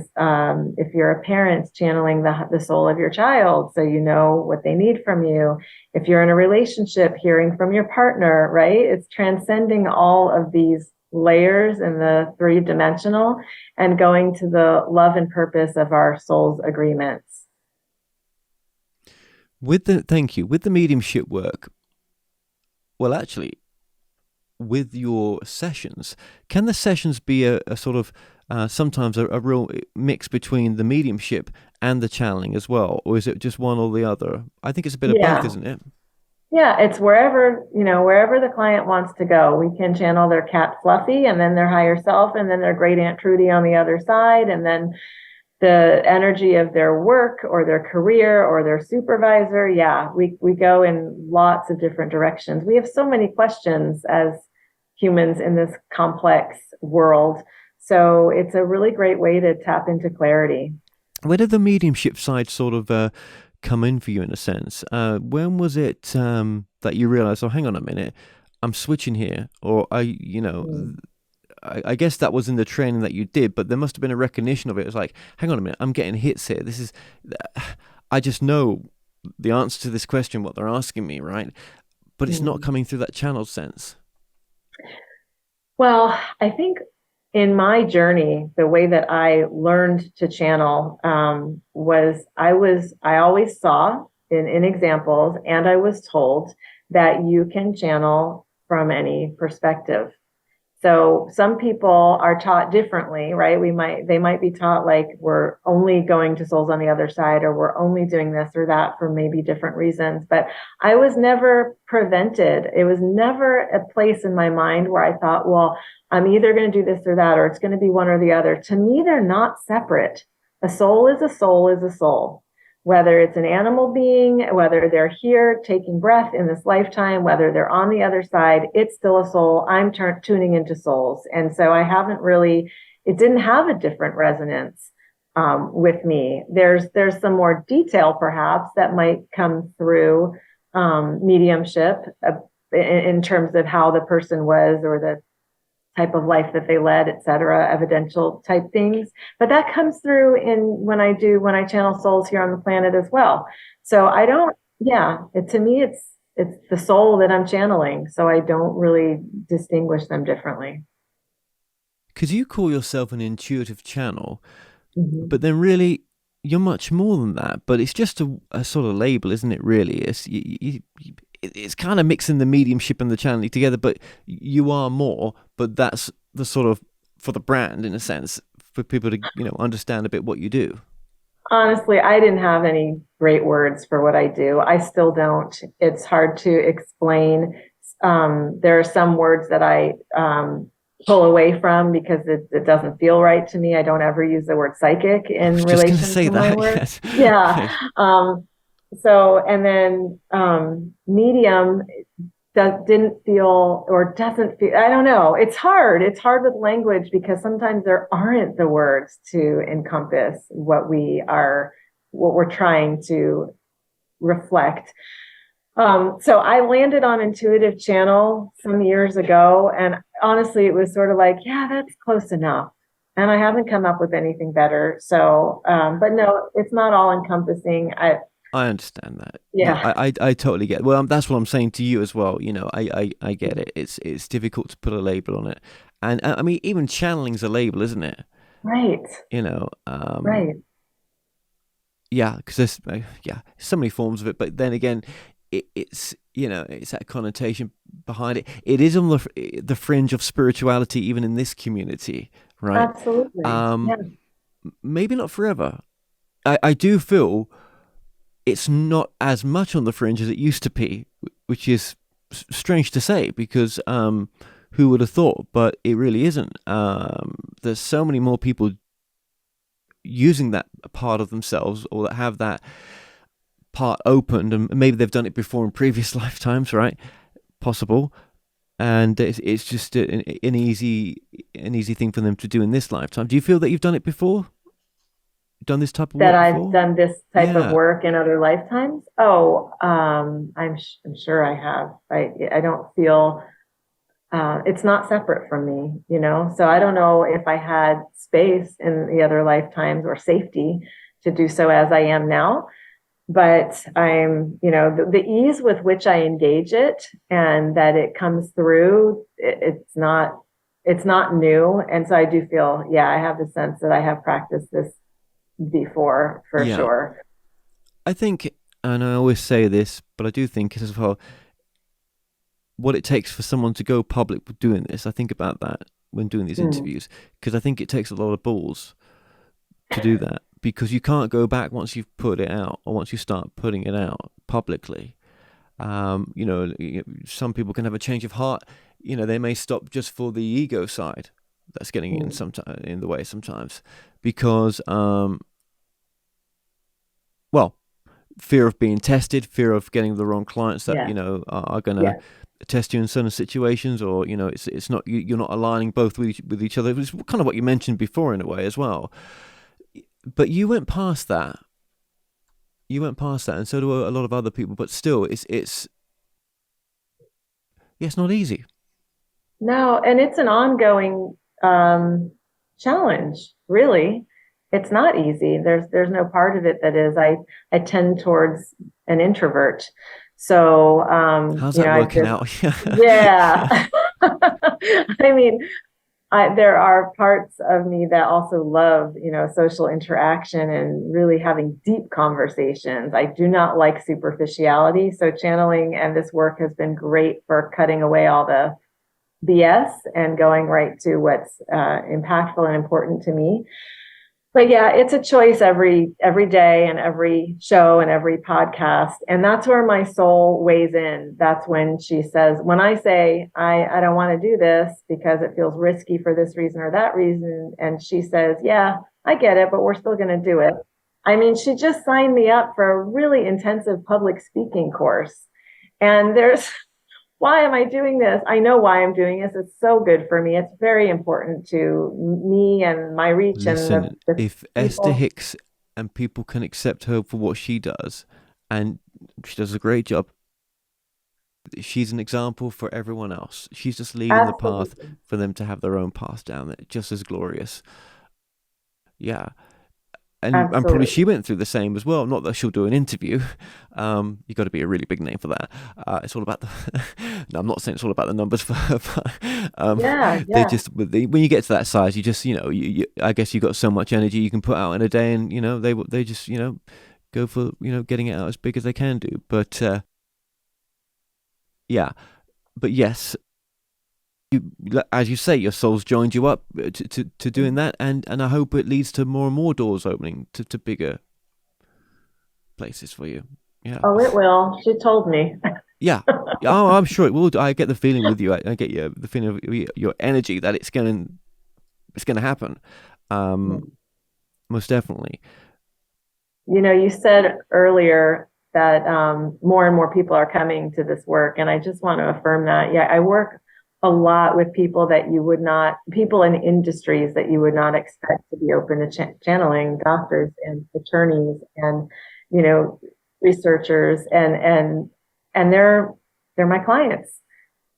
if you're a parent, channeling the soul of your child, so you know what they need from you. If you're in a relationship, hearing from your partner, right? It's transcending all of these layers in the three-dimensional and going to the love and purpose of our soul's agreements. Thank you. With the mediumship work, well, actually, with your sessions, can the sessions be a sort of sometimes a real mix between the mediumship and the channeling as well, or is it just one or the other? I think it's a bit of both, isn't it? Yeah, it's wherever the client wants to go. We can channel their cat Fluffy, and then their higher self, and then their great Aunt Trudy on the other side, and then the energy of their work or their career or their supervisor. Yeah, we go in lots of different directions. We have so many questions as humans in this complex world. So it's a really great way to tap into clarity. Where did the mediumship side sort of come in for you, in a sense? When was it that you realized, oh, hang on a minute, I'm switching here? Or I guess that was in the training that you did, but there must have been a recognition of it. It's like, hang on a minute, I'm getting hits here. I just know the answer to this question, what they're asking me, right? But it's not coming through that channel sense. Well, I think in my journey, the way that I learned to channel was I always saw in examples, and I was told that you can channel from any perspective. So some people are taught differently, right? They might be taught like we're only going to souls on the other side, or we're only doing this or that for maybe different reasons. But I was never prevented. It was never a place in my mind where I thought, well, I'm either going to do this or that, or it's going to be one or the other. To me, they're not separate. A soul is a soul is a soul. Whether it's an animal being, whether they're here taking breath in this lifetime, whether they're on the other side, it's still a soul. I'm tuning into souls. And so it didn't have a different resonance with me. There's some more detail perhaps that might come through mediumship in terms of how the person was, or the type of life that they led, et cetera, evidential type things. But that comes through when I channel souls here on the planet as well. So to me, it's the soul that I'm channeling. So I don't really distinguish them differently. Because you call yourself an intuitive channel, but then really you're much more than that. But it's just a sort of label, isn't it, really? It's kind of mixing the mediumship and the channeling together, but you are more. But that's the sort of, for the brand, in a sense, for people to understand a bit what you do. Honestly, I didn't have any great words for what I do. I still don't. It's hard to explain. There are some words that I pull away from because it doesn't feel right to me. I don't ever use the word psychic in relation to my work. Yes. Yeah. So, and then medium doesn't feel, I don't know. It's hard. It's hard with language because sometimes there aren't the words to encompass what we're trying to reflect. So I landed on intuitive channel some years ago, and honestly, it was sort of like, yeah, that's close enough. And I haven't come up with anything better. So, but no, it's not all encompassing. I understand that. Yeah. I totally get it. Well, that's what I'm saying to you as well. I get it. It's difficult to put a label on it. And I mean, even channeling's a label, isn't it? Right. Right. Yeah, because there's so many forms of it. But then again, it's that connotation behind it. It is on the fringe of spirituality, even in this community, right? Absolutely. Maybe not forever. I do feel it's not as much on the fringe as it used to be, which is strange to say, because who would have thought? But it really isn't. There's so many more people using that part of themselves, or that have that part opened, and maybe they've done it before in previous lifetimes, right? Possible. And it's just an easy thing for them to do in this lifetime. Do you feel that you've done it before? done this type of that work I've before? done this type of Yeah. work in other lifetimes. Oh, I'm sure I have. I don't feel it's not separate from me, you know. So I don't know if I had space in the other lifetimes or safety to do so as I am now. But I'm, you know, the ease with which I engage it and that it comes through, it's not new. And so I do feel, yeah, I have the sense that I have practiced this before for Yeah. sure. I think, and I always say this, but I do think as well, what it takes for someone to go public with doing this, I think about that when doing these interviews, because I think it takes a lot of balls to do that, because you can't go back once you've put it out or once you start putting it out publicly. You know, some people can have a change of heart. You know, they may stop just for the ego side that's getting in the way sometimes, because well, fear of being tested, fear of getting the wrong clients that, you know, are going to test you in certain situations, or, you know, it's not, you're not aligning both with each other. It's kind of what you mentioned before in a way as well. But you went past that. And so do a lot of other people. But still, it's not easy. No, and it's an ongoing challenge, really. It's not easy. There's no part of it that is. I tend towards an introvert. So How's you that know, working out? yeah. I mean, there are parts of me that also love, you know, social interaction and really having deep conversations. I do not like superficiality. So channeling and this work has been great for cutting away all the BS and going right to what's impactful and important to me. But yeah, it's a choice every day and every show and every podcast. And that's where my soul weighs in. That's when she says, when I say, I don't want to do this because it feels risky for this reason or that reason. And she says, yeah, I get it, but we're still going to do it. I mean, she just signed me up for a really intensive public speaking course. And why am I doing this? I know why I'm doing this. It's so good for me. It's very important to me and my reach. Listen, and the if Esther Hicks and people can accept her for what she does, and she does a great job, she's an example for everyone else. She's just leading the path for them to have their own path down there, just as glorious. Yeah. And probably she went through the same as well. Not that she'll do an interview. You got to be a really big name for that. It's all about the. No, I'm not saying it's all about the numbers for her. But, they just when you get to that size, you just, you know, I guess you got so much energy you can put out in a day, and, you know, they just, you know, go for, you know, getting it out as big as they can do. But yeah, but yes. As you say, your soul's joined you up to doing that, and I hope it leads to more and more doors opening to bigger places for you. Yeah. Oh, it will. She told me. Yeah. Oh, I'm sure it will. I get the feeling with you. I get the feeling of your energy that it's going to happen. Most definitely. You know, you said earlier that more and more people are coming to this work, and I just want to affirm that. Yeah, I work a lot with people people in industries that you would not expect to be open to channeling, doctors and attorneys and, you know, researchers, and they're my clients.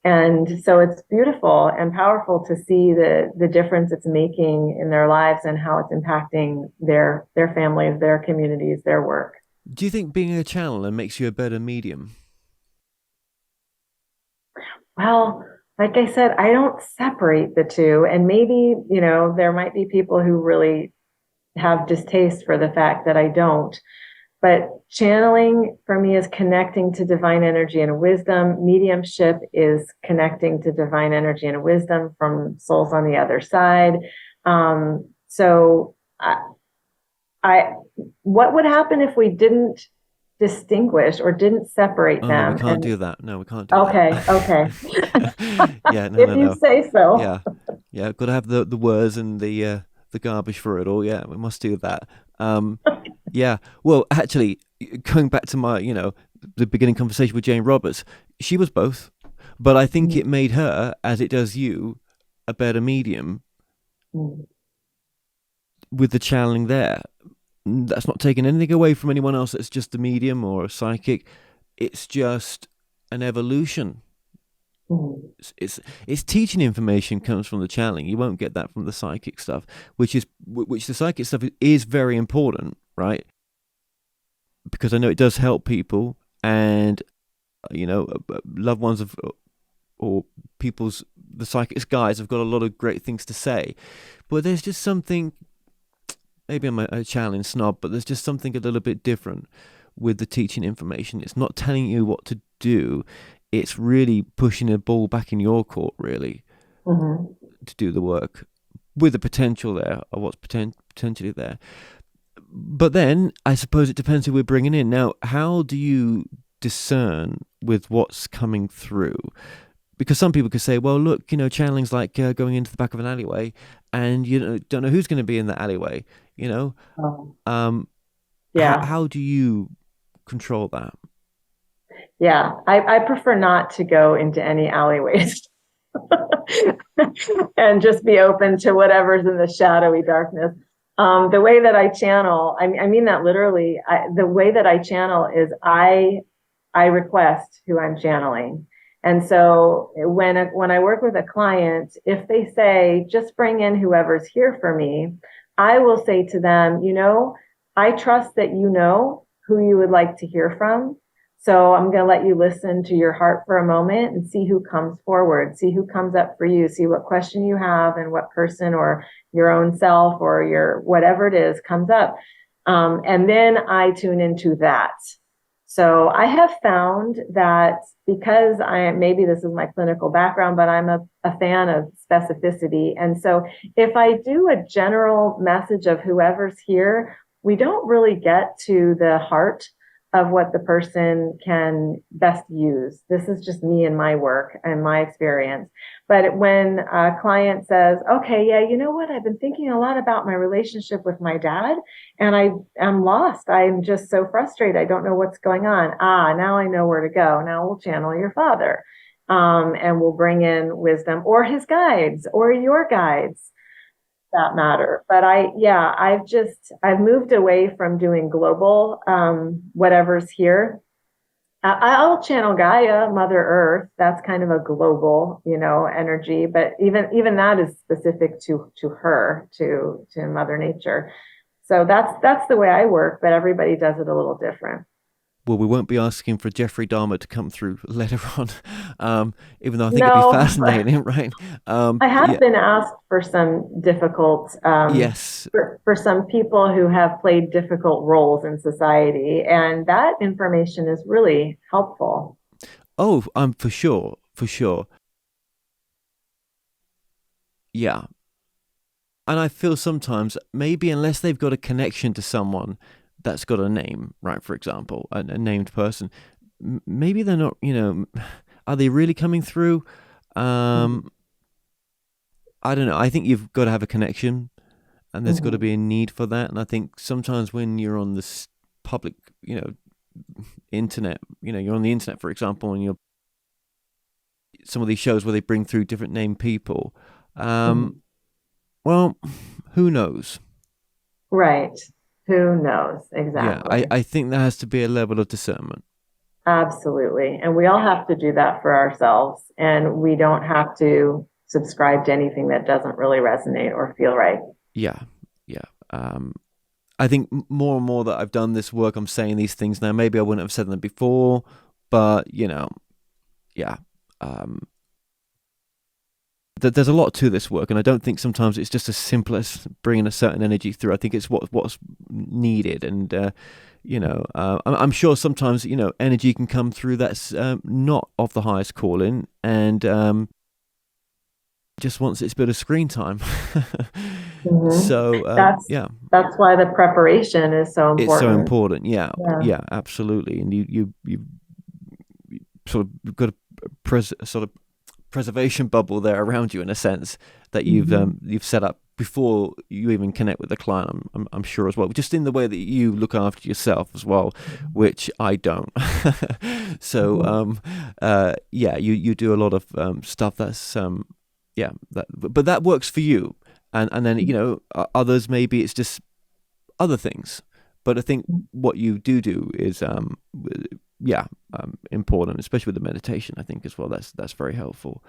And so it's beautiful and powerful to see the difference it's making in their lives and how it's impacting their families, their communities, their work. Do you think being a channeler makes you a better medium? Well, like I said, I don't separate the two. And maybe, you know, there might be people who really have distaste for the fact that I don't. But channeling for me is connecting to divine energy and wisdom. Mediumship is connecting to divine energy and wisdom from souls on the other side. So what would happen if we didn't distinguish or didn't separate them? No, we can't do that. No, we can't do that. Okay. Yeah, if you say so. Yeah, got to have the words and the garbage for it all. Yeah, we must do that. Yeah. Well, actually, going back to my, you know, the beginning conversation with Jane Roberts, she was both, but I think it made her, as it does you, a better medium with the channeling there. that's not taking anything away from anyone else that's just a medium or a psychic. It's just an evolution. Mhm. It's teaching information comes from the channeling. You won't get that from the psychic stuff, which the psychic stuff is very important, right? Because I know it does help people, and loved ones of or the psychic guys have got a lot of great things to say, but there's just something. Maybe I'm a channeling snob, but there's just something a little bit different with the teaching information. It's not telling you what to do. It's really pushing a ball back in your court, really, to do the work with the potential there, or what's potentially there. But then I suppose it depends who we're bringing in. Now, how do you discern with what's coming through? Because some people could say, well, look, channeling's like going into the back of an alleyway, and you don't know who's going to be in that alleyway, Yeah. How do you control that? Yeah. I prefer not to go into any alleyways and just be open to whatever's in the shadowy darkness. The way that I channel, I mean that literally, the way that I channel is I request who I'm channeling. And so when I work with a client, if they say, just bring in whoever's here for me, I will say to them, I trust that you know who you would like to hear from. So I'm going to let you listen to your heart for a moment and see who comes forward, see who comes up for you, see what question you have and what person or your own self or your whatever it is comes up. And then I tune into that. So I have found that because maybe this is my clinical background, but I'm a fan of specificity. And so if I do a general message of whoever's here, we don't really get to the heart of what the person can best use. This is just me and my work and my experience. But when a client says, okay, yeah, you know what? I've been thinking a lot about my relationship with my dad and I am lost. I'm just so frustrated. I don't know what's going on. Now I know where to go. Now we'll channel your father. And we'll bring in wisdom or his guides or your guides. That matter. But I've moved away from doing global, whatever's here. I'll channel Gaia, Mother Earth. That's kind of a global, energy, but even that is specific to her, to Mother Nature. So that's the way I work, but everybody does it a little different. Well, we won't be asking for Jeffrey Dahmer to come through later on, even though I think it'd be fascinating, right? I have been asked for some difficult, yes, for some people who have played difficult roles in society, and that information is really helpful. Oh, for sure. Yeah. And I feel sometimes maybe unless they've got a connection to someone that's got a name, right? For example, a named person, maybe they're not, are they really coming through? I don't know. I think you've got to have a connection and there's got to be a need for that. And I think sometimes when you're on this public, internet, you're on the internet, for example, and you're some of these shows where they bring through different named people. Well, who knows? Right. Who knows? Exactly. Yeah, I think there has to be a level of discernment. Absolutely. And we all have to do that for ourselves. And we don't have to subscribe to anything that doesn't really resonate or feel right. Yeah. I think more and more that I've done this work, I'm saying these things now. Maybe I wouldn't have said them before, but, there's a lot to this work, and I don't think sometimes it's just as simple as bringing a certain energy through. I think it's what's needed, and I'm sure sometimes energy can come through that's not of the highest calling, and just wants its bit of screen time. So that's why the preparation is so important. It's so important. Yeah, absolutely. And you sort of got a preservation bubble there around you in a sense that you've set up before you even connect with the client. I'm sure as well, just in the way that you look after yourself as well, which I don't. So you do a lot of stuff that's but that works for you, and then others maybe it's just other things. But I think what you do is important, especially with the meditation, I think as well. That's very helpful,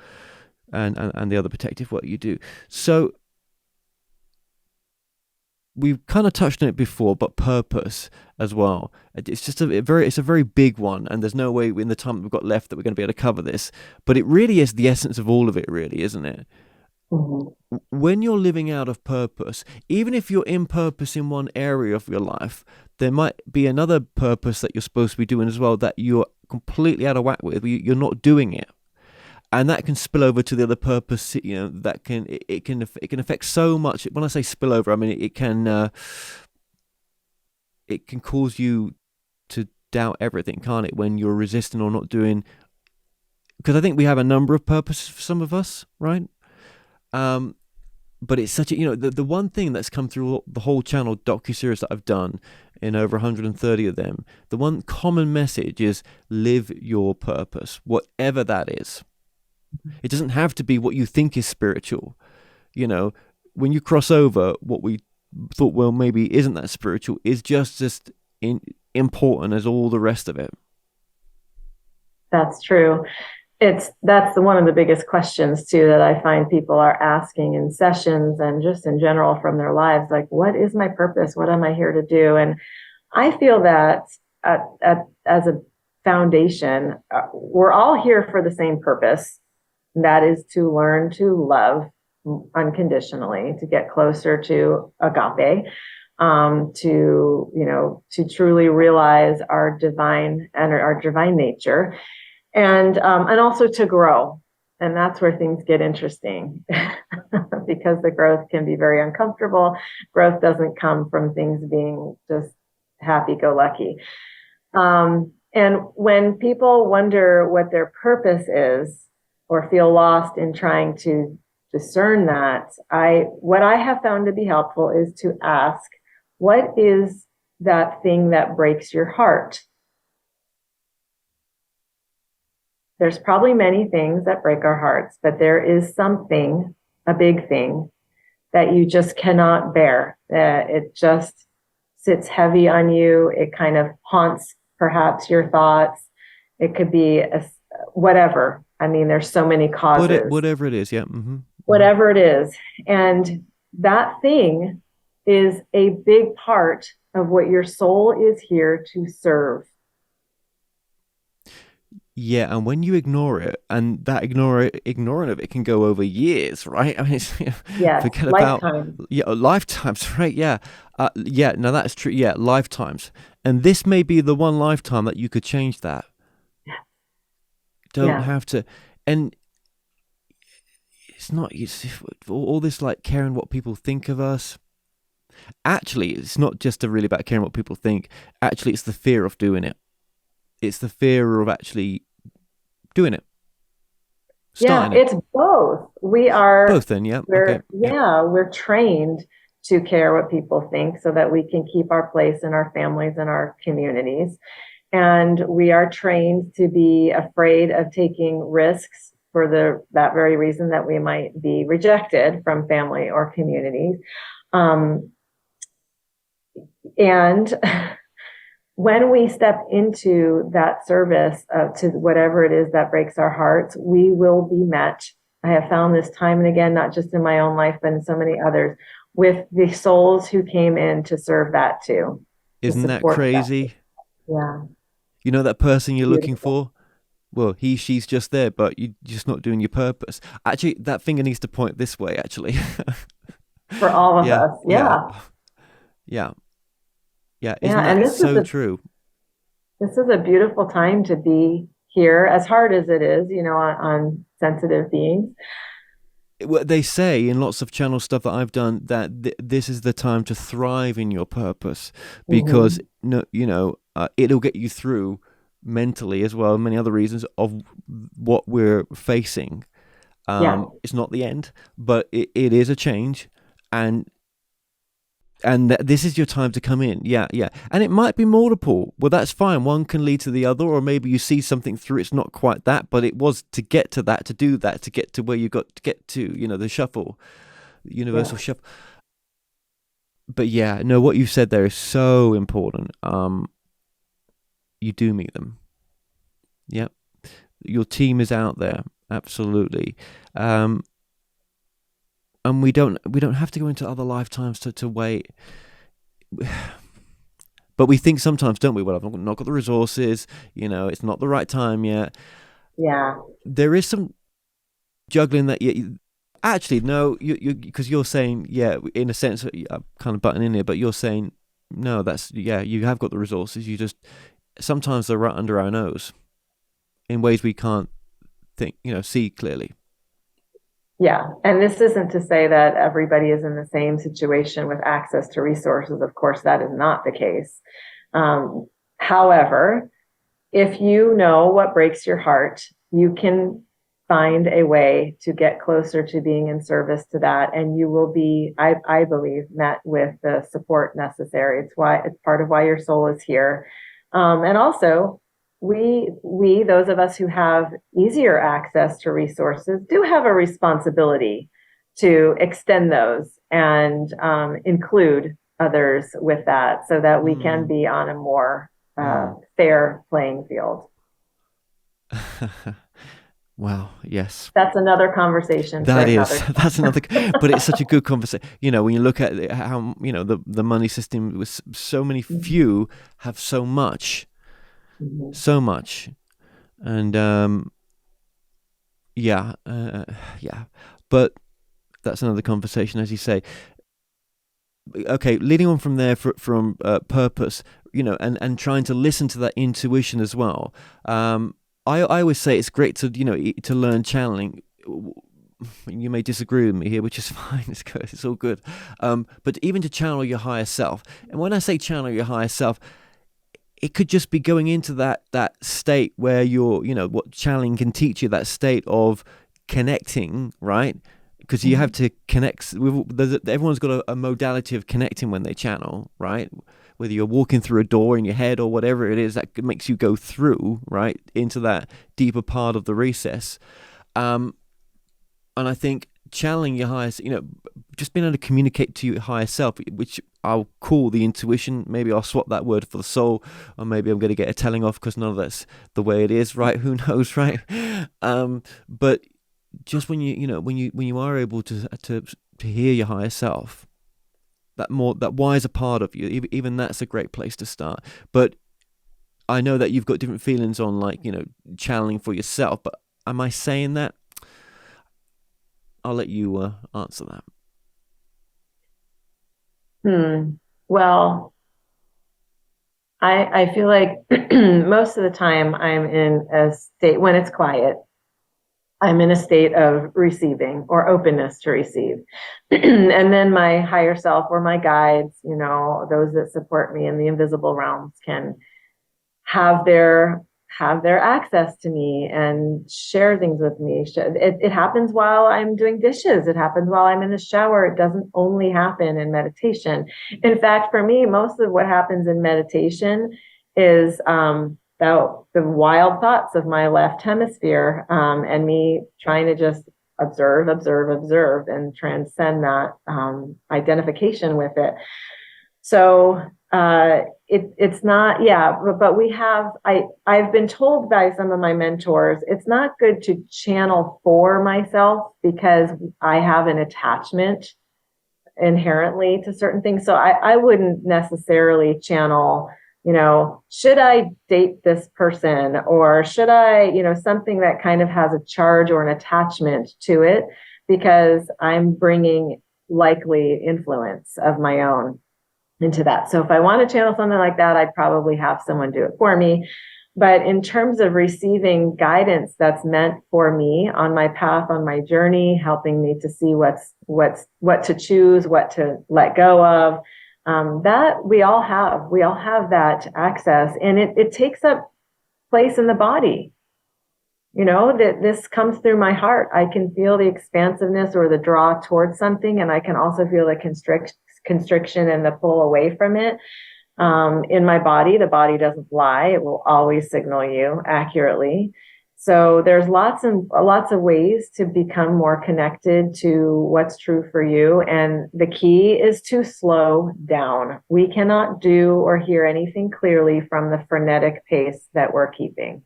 and the other protective work you do. So we've kind of touched on it before, but purpose as well. It's just it's a very big one, and there's no way in the time that we've got left that we're going to be able to cover this. But it really is the essence of all of it, really, isn't it? Mm-hmm. When you're living out of purpose, even if you're in purpose in one area of your life, there might be another purpose that you're supposed to be doing as well that you're completely out of whack with. You're not doing it. And that can spill over to the other purpose, that it can affect so much. When I say spill over, I mean it can cause you to doubt everything, can't it? When you're resisting or not doing, because I think we have a number of purposes for some of us, right? But it's such a, the one thing that's come through the whole channel docuseries that I've done in over 130 of them, the one common message is live your purpose, whatever that is. It doesn't have to be what you think is spiritual. When you cross over, what we thought, well, maybe isn't that spiritual, is just important as all the rest of it. That's true. That's one of the biggest questions too that I find people are asking in sessions and just in general from their lives, like, what is my purpose? What am I here to do? And I feel that as a foundation, we're all here for the same purpose. And that is to learn to love unconditionally, to get closer to agape, to truly realize our divine and our divine nature, and also to grow. And that's where things get interesting because the growth can be very uncomfortable. Growth doesn't come from things being just happy-go-lucky. And when people wonder what their purpose is or feel lost in trying to discern that, what I have found to be helpful is to ask, what is that thing that breaks your heart? There's probably many things that break our hearts, but there is something, a big thing, that you just cannot bear. It just sits heavy on you. It kind of haunts perhaps your thoughts. It could be whatever. I mean, there's so many causes. Whatever it is, yeah. Mm-hmm. Whatever it is. And that thing is a big part of what your soul is here to serve. Yeah, and when you ignore it, and that ignoring of it can go over years, right? I mean, forget lifetimes. Lifetimes, right? Yeah, no, that's true. Yeah, lifetimes, and this may be the one lifetime that you could change that. Don't have to, and it's all this like caring what people think of us. Actually, it's not just really about caring what people think. Actually, it's the fear of doing it. It's the fear of actually doing it. It's both. We are both. Then, yeah. We're trained to care what people think so that we can keep our place in our families and our communities. And we are trained to be afraid of taking risks for that very reason that we might be rejected from family or communities. And when we step into that service to whatever it is that breaks our hearts, we will be met. I have found this time and again, not just in my own life, but in so many others, with the souls who came in to serve that too. Isn't that crazy? Yeah. You know that person you're looking for? Well, she's just there, but you're just not doing your purpose. Actually, that finger needs to point this way, actually. For all of us. Yeah. Isn't that so true? This is a beautiful time to be here, as hard as it is, on sensitive beings. They say in lots of channel stuff that I've done that this is the time to thrive in your purpose because it'll get you through mentally as well, many other reasons of what we're facing. It's not the end, but it is a change, and this is your time to come in. And it might be multiple. Well, that's fine. One can lead to the other, or maybe you see something through. It's not quite that, but it was to get to that, to do that, to get to where you got to get to, the shuffle, the universal shuffle. but yeah, no, what you've said there is so important. You do meet them. Yep. Your team is out there. Absolutely. And we don't have to go into other lifetimes to wait. But we think sometimes, don't we? Well, I've not got the resources, it's not the right time yet. Yeah. There is some juggling that actually, no, because you're saying, yeah, in a sense, I'm kind of butting in here, but you're saying, no, you have got the resources. You just, sometimes they're right under our nose in ways we can't see clearly. Yeah. And this isn't to say that everybody is in the same situation with access to resources. Of course, that is not the case. However, if you know what breaks your heart, you can find a way to get closer to being in service to that. And you will be, I believe, met with the support necessary. It's part of why your soul is here. And also, we, those of us who have easier access to resources, do have a responsibility to extend those and include others with that, so that we can be on a more fair playing field. Wow. Yes. That's another conversation. That's another, but it's such a good conversation. When you look at how, the money system, with so many few have so much. So much, and yeah, but that's another conversation, as you say. Okay, leading on from there, from purpose, and trying to listen to that intuition as well. I always say it's great to to learn channeling. You may disagree with me here, which is fine. It's good. It's all good. But even to channel your higher self, and when I say channel your higher self, it could just be going into that state where you're, what channeling can teach you, that state of connecting, right? Because you have to connect. Everyone's got a modality of connecting when they channel, right? Whether you're walking through a door in your head or whatever it is that makes you go through, right, into that deeper part of the recess. And I think channeling your highest, just being able to communicate to your higher self, which I'll call the intuition. Maybe I'll swap that word for the soul, or maybe I'm going to get a telling off because none of that's the way it is, right? Who knows, right? But just when you are able to hear your higher self, that wiser part of you, even that's a great place to start. But I know that you've got different feelings on, like, channeling for yourself. But am I saying that? I'll let you answer that. Well, I feel like most of the time I'm in a state, when it's quiet, I'm in a state of receiving or openness to receive. And then my higher self or my guides, those that support me in the invisible realms, can have their access to me and share things with me. It happens while I'm doing dishes. It happens while I'm in the shower. It doesn't only happen in meditation. In fact, for me, most of what happens in meditation is about the wild thoughts of my left hemisphere, and me trying to just observe, and transcend that identification with it. So it's not, but I've been told by some of my mentors, it's not good to channel for myself because I have an attachment inherently to certain things. So I wouldn't necessarily channel, should I date this person, or should I, something that kind of has a charge or an attachment to it, because I'm bringing likely influence of my own into that. So if I want to channel something like that, I'd probably have someone do it for me. But in terms of receiving guidance that's meant for me on my path, on my journey, helping me to see what to choose, what to let go of, that we all have that access, and it takes up place in the body. That this comes through my heart. I can feel the expansiveness or the draw towards something, and I can also feel the constriction and the pull away from it. In my body, the body doesn't lie. It will always signal you accurately. So there's lots of ways to become more connected to what's true for you. And the key is to slow down. We cannot do or hear anything clearly from the frenetic pace that we're keeping.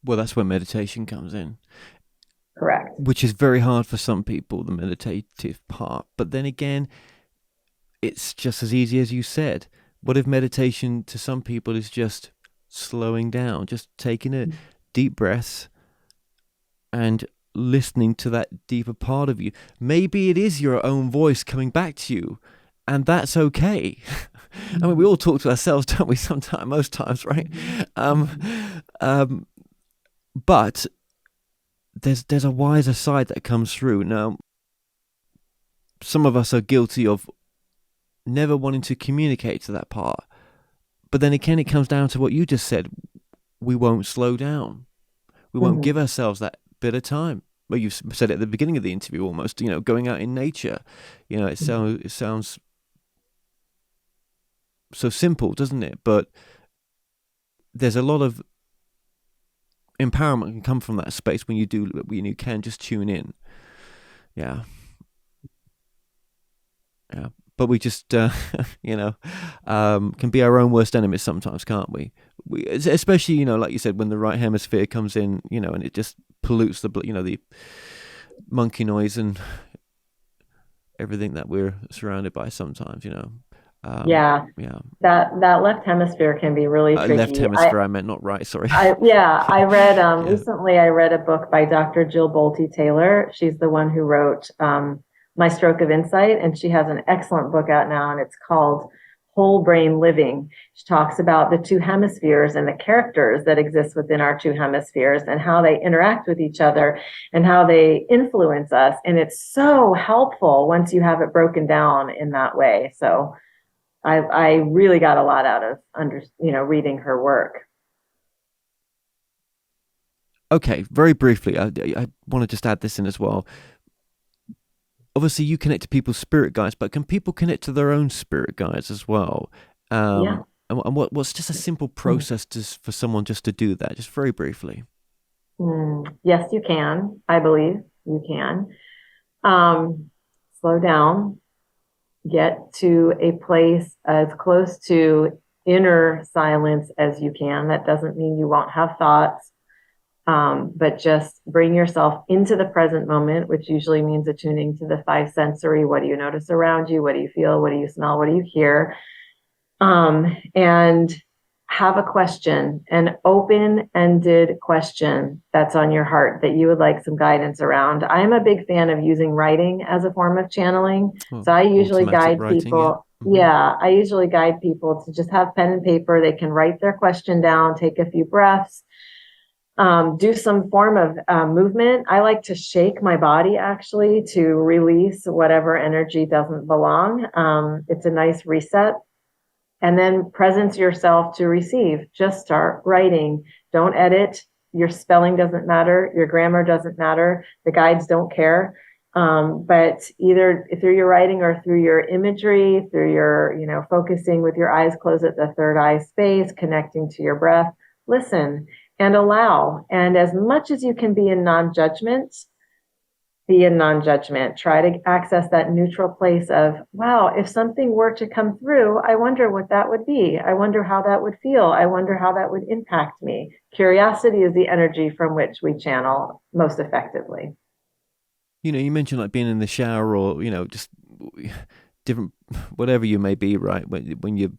Well, that's where meditation comes in. Correct. Which is very hard for some people, the meditative part. But then again, it's just as easy as you said. What if meditation to some people is just slowing down, just taking a deep breath and listening to that deeper part of you? Maybe it is your own voice coming back to you, and that's okay. I mean, we all talk to ourselves, don't we? Sometimes, most times, right? But there's a wiser side that comes through. Now, some of us are guilty of never wanting to communicate to that part. But then again, it comes down to what you just said. We won't slow down. We won't give ourselves that bit of time. Well, you said it at the beginning of the interview almost, going out in nature. It sounds so simple, doesn't it? But there's a lot of empowerment can come from that space when you can just tune in. Yeah. But we just can be our own worst enemies sometimes, can't we? Especially like you said, when the right hemisphere comes in, and it just pollutes the monkey noise and everything that we're surrounded by sometimes. Yeah. That left hemisphere can be really tricky. Left hemisphere, I meant not right. Sorry. I read recently. I read a book by Dr. Jill Bolte Taylor. She's the one who wrote My Stroke of Insight, and she has an excellent book out now, and it's called Whole Brain Living. She talks about the two hemispheres and the characters that exist within our two hemispheres and how they interact with each other and how they influence us. And it's so helpful once you have it broken down in that way. So I really got a lot out of reading her work. Okay, very briefly, I want to just add this in as well. Obviously, you connect to people's spirit guides, but can people connect to their own spirit guides as well? And what's just a simple process for someone just to do that, just very briefly? Yes, you can. I believe you can. Slow down. Get to a place as close to inner silence as you can. That doesn't mean you won't have thoughts. But just bring yourself into the present moment, which usually means attuning to the five sensory. What do you notice around you? What do you feel? What do you smell? What do you hear? And have a question, an open-ended question that's on your heart that you would like some guidance around. I'm a big fan of using writing as a form of channeling. So I usually guide people. I usually guide people to just have pen and paper. They can write their question down, take a few breaths. Do some form of movement. I like to shake my body actually to release whatever energy doesn't belong. It's a nice reset. And then presence yourself to receive. Just start writing. Don't edit. Your spelling doesn't matter. Your grammar doesn't matter. The guides don't care. But either through your writing or through your imagery, through your, focusing with your eyes closed at the third eye space, connecting to your breath, listen. And allow. And as much as you can be in non-judgment, be in non-judgment. Try to access that neutral place of, wow, if something were to come through, I wonder what that would be. I wonder how that would feel. I wonder how that would impact me. Curiosity is the energy from which we channel most effectively. You mentioned like being in the shower or, just different, whatever you may be, right? When you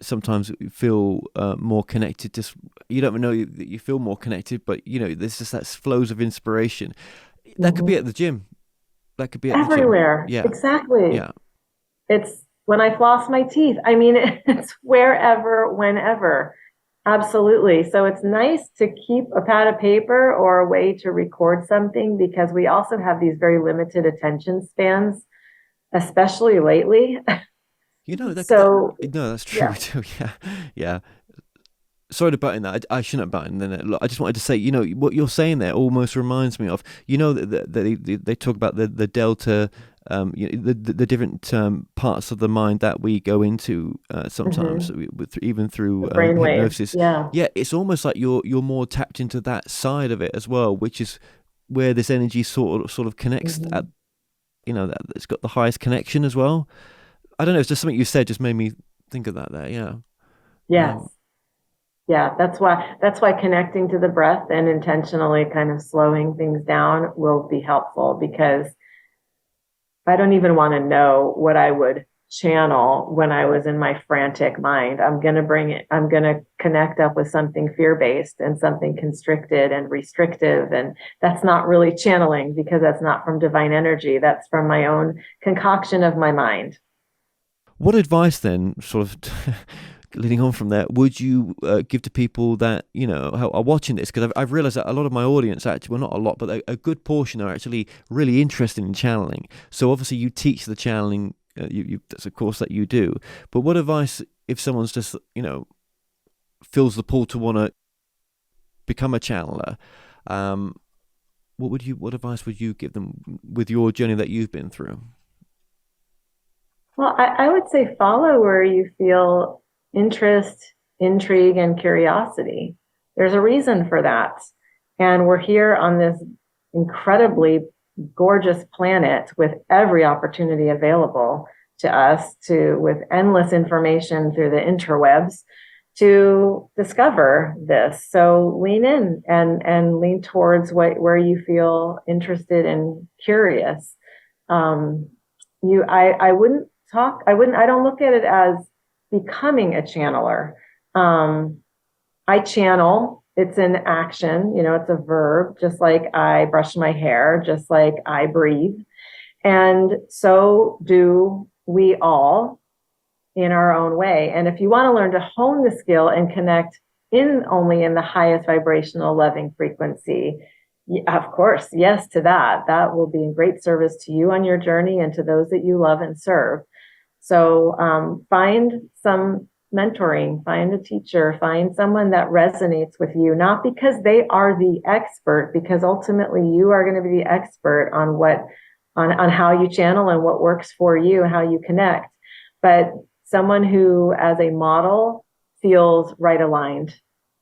sometimes feel more connected, just you don't know that you feel more connected, but there's just that flows of inspiration that could be at the gym, that could be at everywhere. The gym. Yeah, exactly. Yeah, it's when I floss my teeth. I mean, it's wherever, whenever. Absolutely. So it's nice to keep a pad of paper or a way to record something, because we also have these very limited attention spans, especially lately. That's true too. Yeah. Sorry to butt in that. I shouldn't butt in there. Look, I just wanted to say, what you're saying there almost reminds me of, that they talk about the delta the different parts of the mind that we go into sometimes, even through hypnosis. Yeah, it's almost like you're more tapped into that side of it as well, which is where this energy sort of connects at, that it's got the highest connection as well. I don't know, it's just something you said just made me think of that there. Yeah. Yes. Yeah, that's why connecting to the breath and intentionally kind of slowing things down will be helpful, because I don't even want to know what I would channel when I was in my frantic mind. I'm going to connect up with something fear-based and something constricted and restrictive. And that's not really channeling, because that's not from divine energy. That's from my own concoction of my mind. What advice then, sort of leading on from there, would you give to people that, are watching this? Because I've realized that a lot of my audience, actually, well, not a lot, but a good portion are actually really interested in channeling. So obviously you teach the channeling, that's a course that you do. But what advice, if someone's just, feels the pull to want to become a channeler, what advice would you give them with your journey that you've been through? Well, I would say follow where you feel interest, intrigue, and curiosity. There's a reason for that. And we're here on this incredibly gorgeous planet with every opportunity available to us, with endless information through the interwebs, to discover this. So lean in and lean towards where you feel interested and curious. I don't look at it as becoming a channeler. I channel, it's an action, it's a verb, just like I brush my hair, just like I breathe. And so do we all in our own way. And if you want to learn to hone the skill and connect only in the highest vibrational loving frequency, of course, yes to that. That will be in great service to you on your journey and to those that you love and serve. So find some mentoring, find a teacher, find someone that resonates with you, not because they are the expert, because ultimately you are going to be the expert on how you channel and what works for you and how you connect. But someone who, as a model, feels right aligned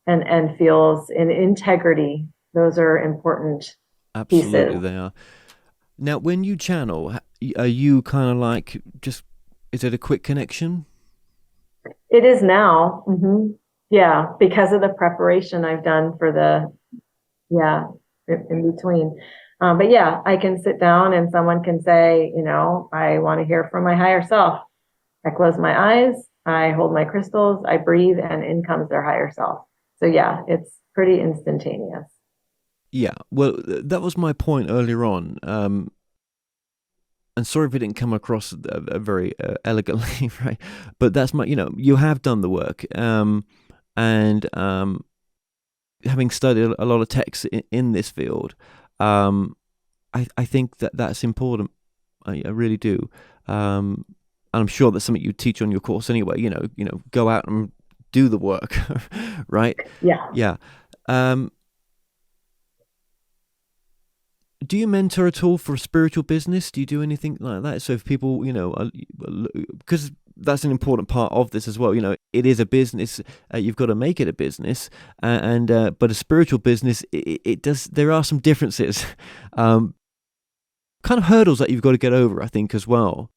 and feels in integrity. Those are important pieces. Absolutely, they are. Now, when you channel, are you kind of like is it a quick connection? It is now. Mm-hmm. Yeah, because of the preparation I've done for in between. But yeah, I can sit down and someone can say, I want to hear from my higher self. I close my eyes, I hold my crystals, I breathe, and in comes their higher self. So yeah, it's pretty instantaneous. Yeah, well, that was my point earlier on. And sorry if it didn't come across very elegantly, right? But that's you have done the work. And having studied a lot of texts in this field, I think that's important. I really do. And I'm sure that's something you teach on your course anyway. Go out and do the work, right? Yeah. Yeah. Do you mentor at all for spiritual business? Do you do anything like that? So if people, because that's an important part of this as well. It is a business. You've got to make it a business, but a spiritual business, it does. There are some differences, kind of hurdles that you've got to get over, I think, as well.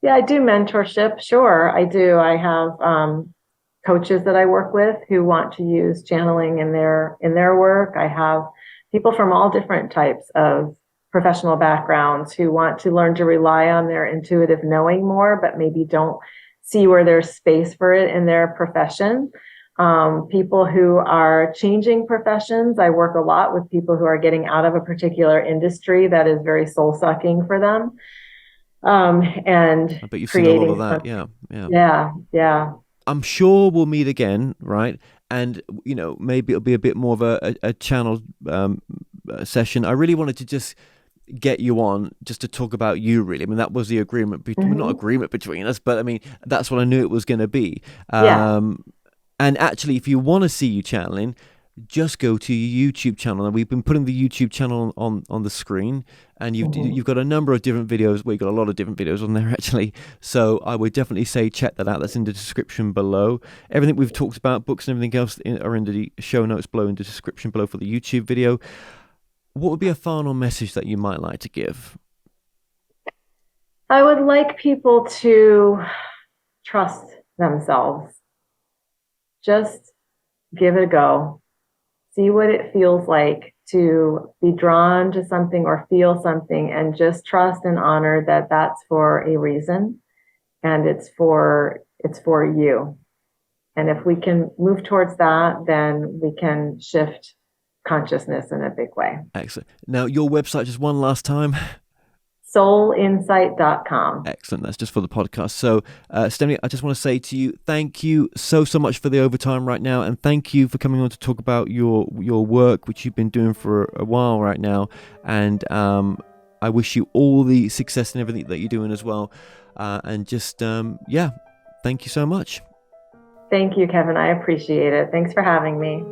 Yeah, I do mentorship. Sure, I do. I have coaches that I work with who want to use channeling in their work. I have people from all different types of professional backgrounds who want to learn to rely on their intuitive knowing more, but maybe don't see where there's space for it in their profession. People who are changing professions. I work a lot with people who are getting out of a particular industry that is very soul-sucking for them. And I bet you've seen a lot of that. Yeah. I'm sure we'll meet again, right? And maybe it'll be a bit more of a channel session. I really wanted to just get you on just to talk about you, really. I mean, that was the agreement not agreement between us, but I mean, that's what I knew it was going to be. And actually, if you want to see you channeling, just go to your YouTube channel. And we've been putting the YouTube channel on the screen, and you've got a number of different videos. Well, you've got a lot of different videos on there, actually. So I would definitely say check that out. That's in the description below. Everything we've talked about, books and everything else, are in the show notes below, in the description below for the YouTube video. What would be a final message that you might like to give? I would like people to trust themselves. Just give it a go. See what it feels like to be drawn to something or feel something, and just trust and honor that that's for a reason, and it's for you. And if we can move towards that, then we can shift consciousness in a big way. Excellent. Now, your website, just one last time. soulinsight.com. Excellent. That's just for the podcast. So, Stephanie, I just want to say to you, thank you so much for the overtime right now, and thank you for coming on to talk about your work, which you've been doing for a while right now. And I wish you all the success and everything that you're doing as well. And just, thank you so much. Thank you, Kevin. I appreciate it. Thanks for having me.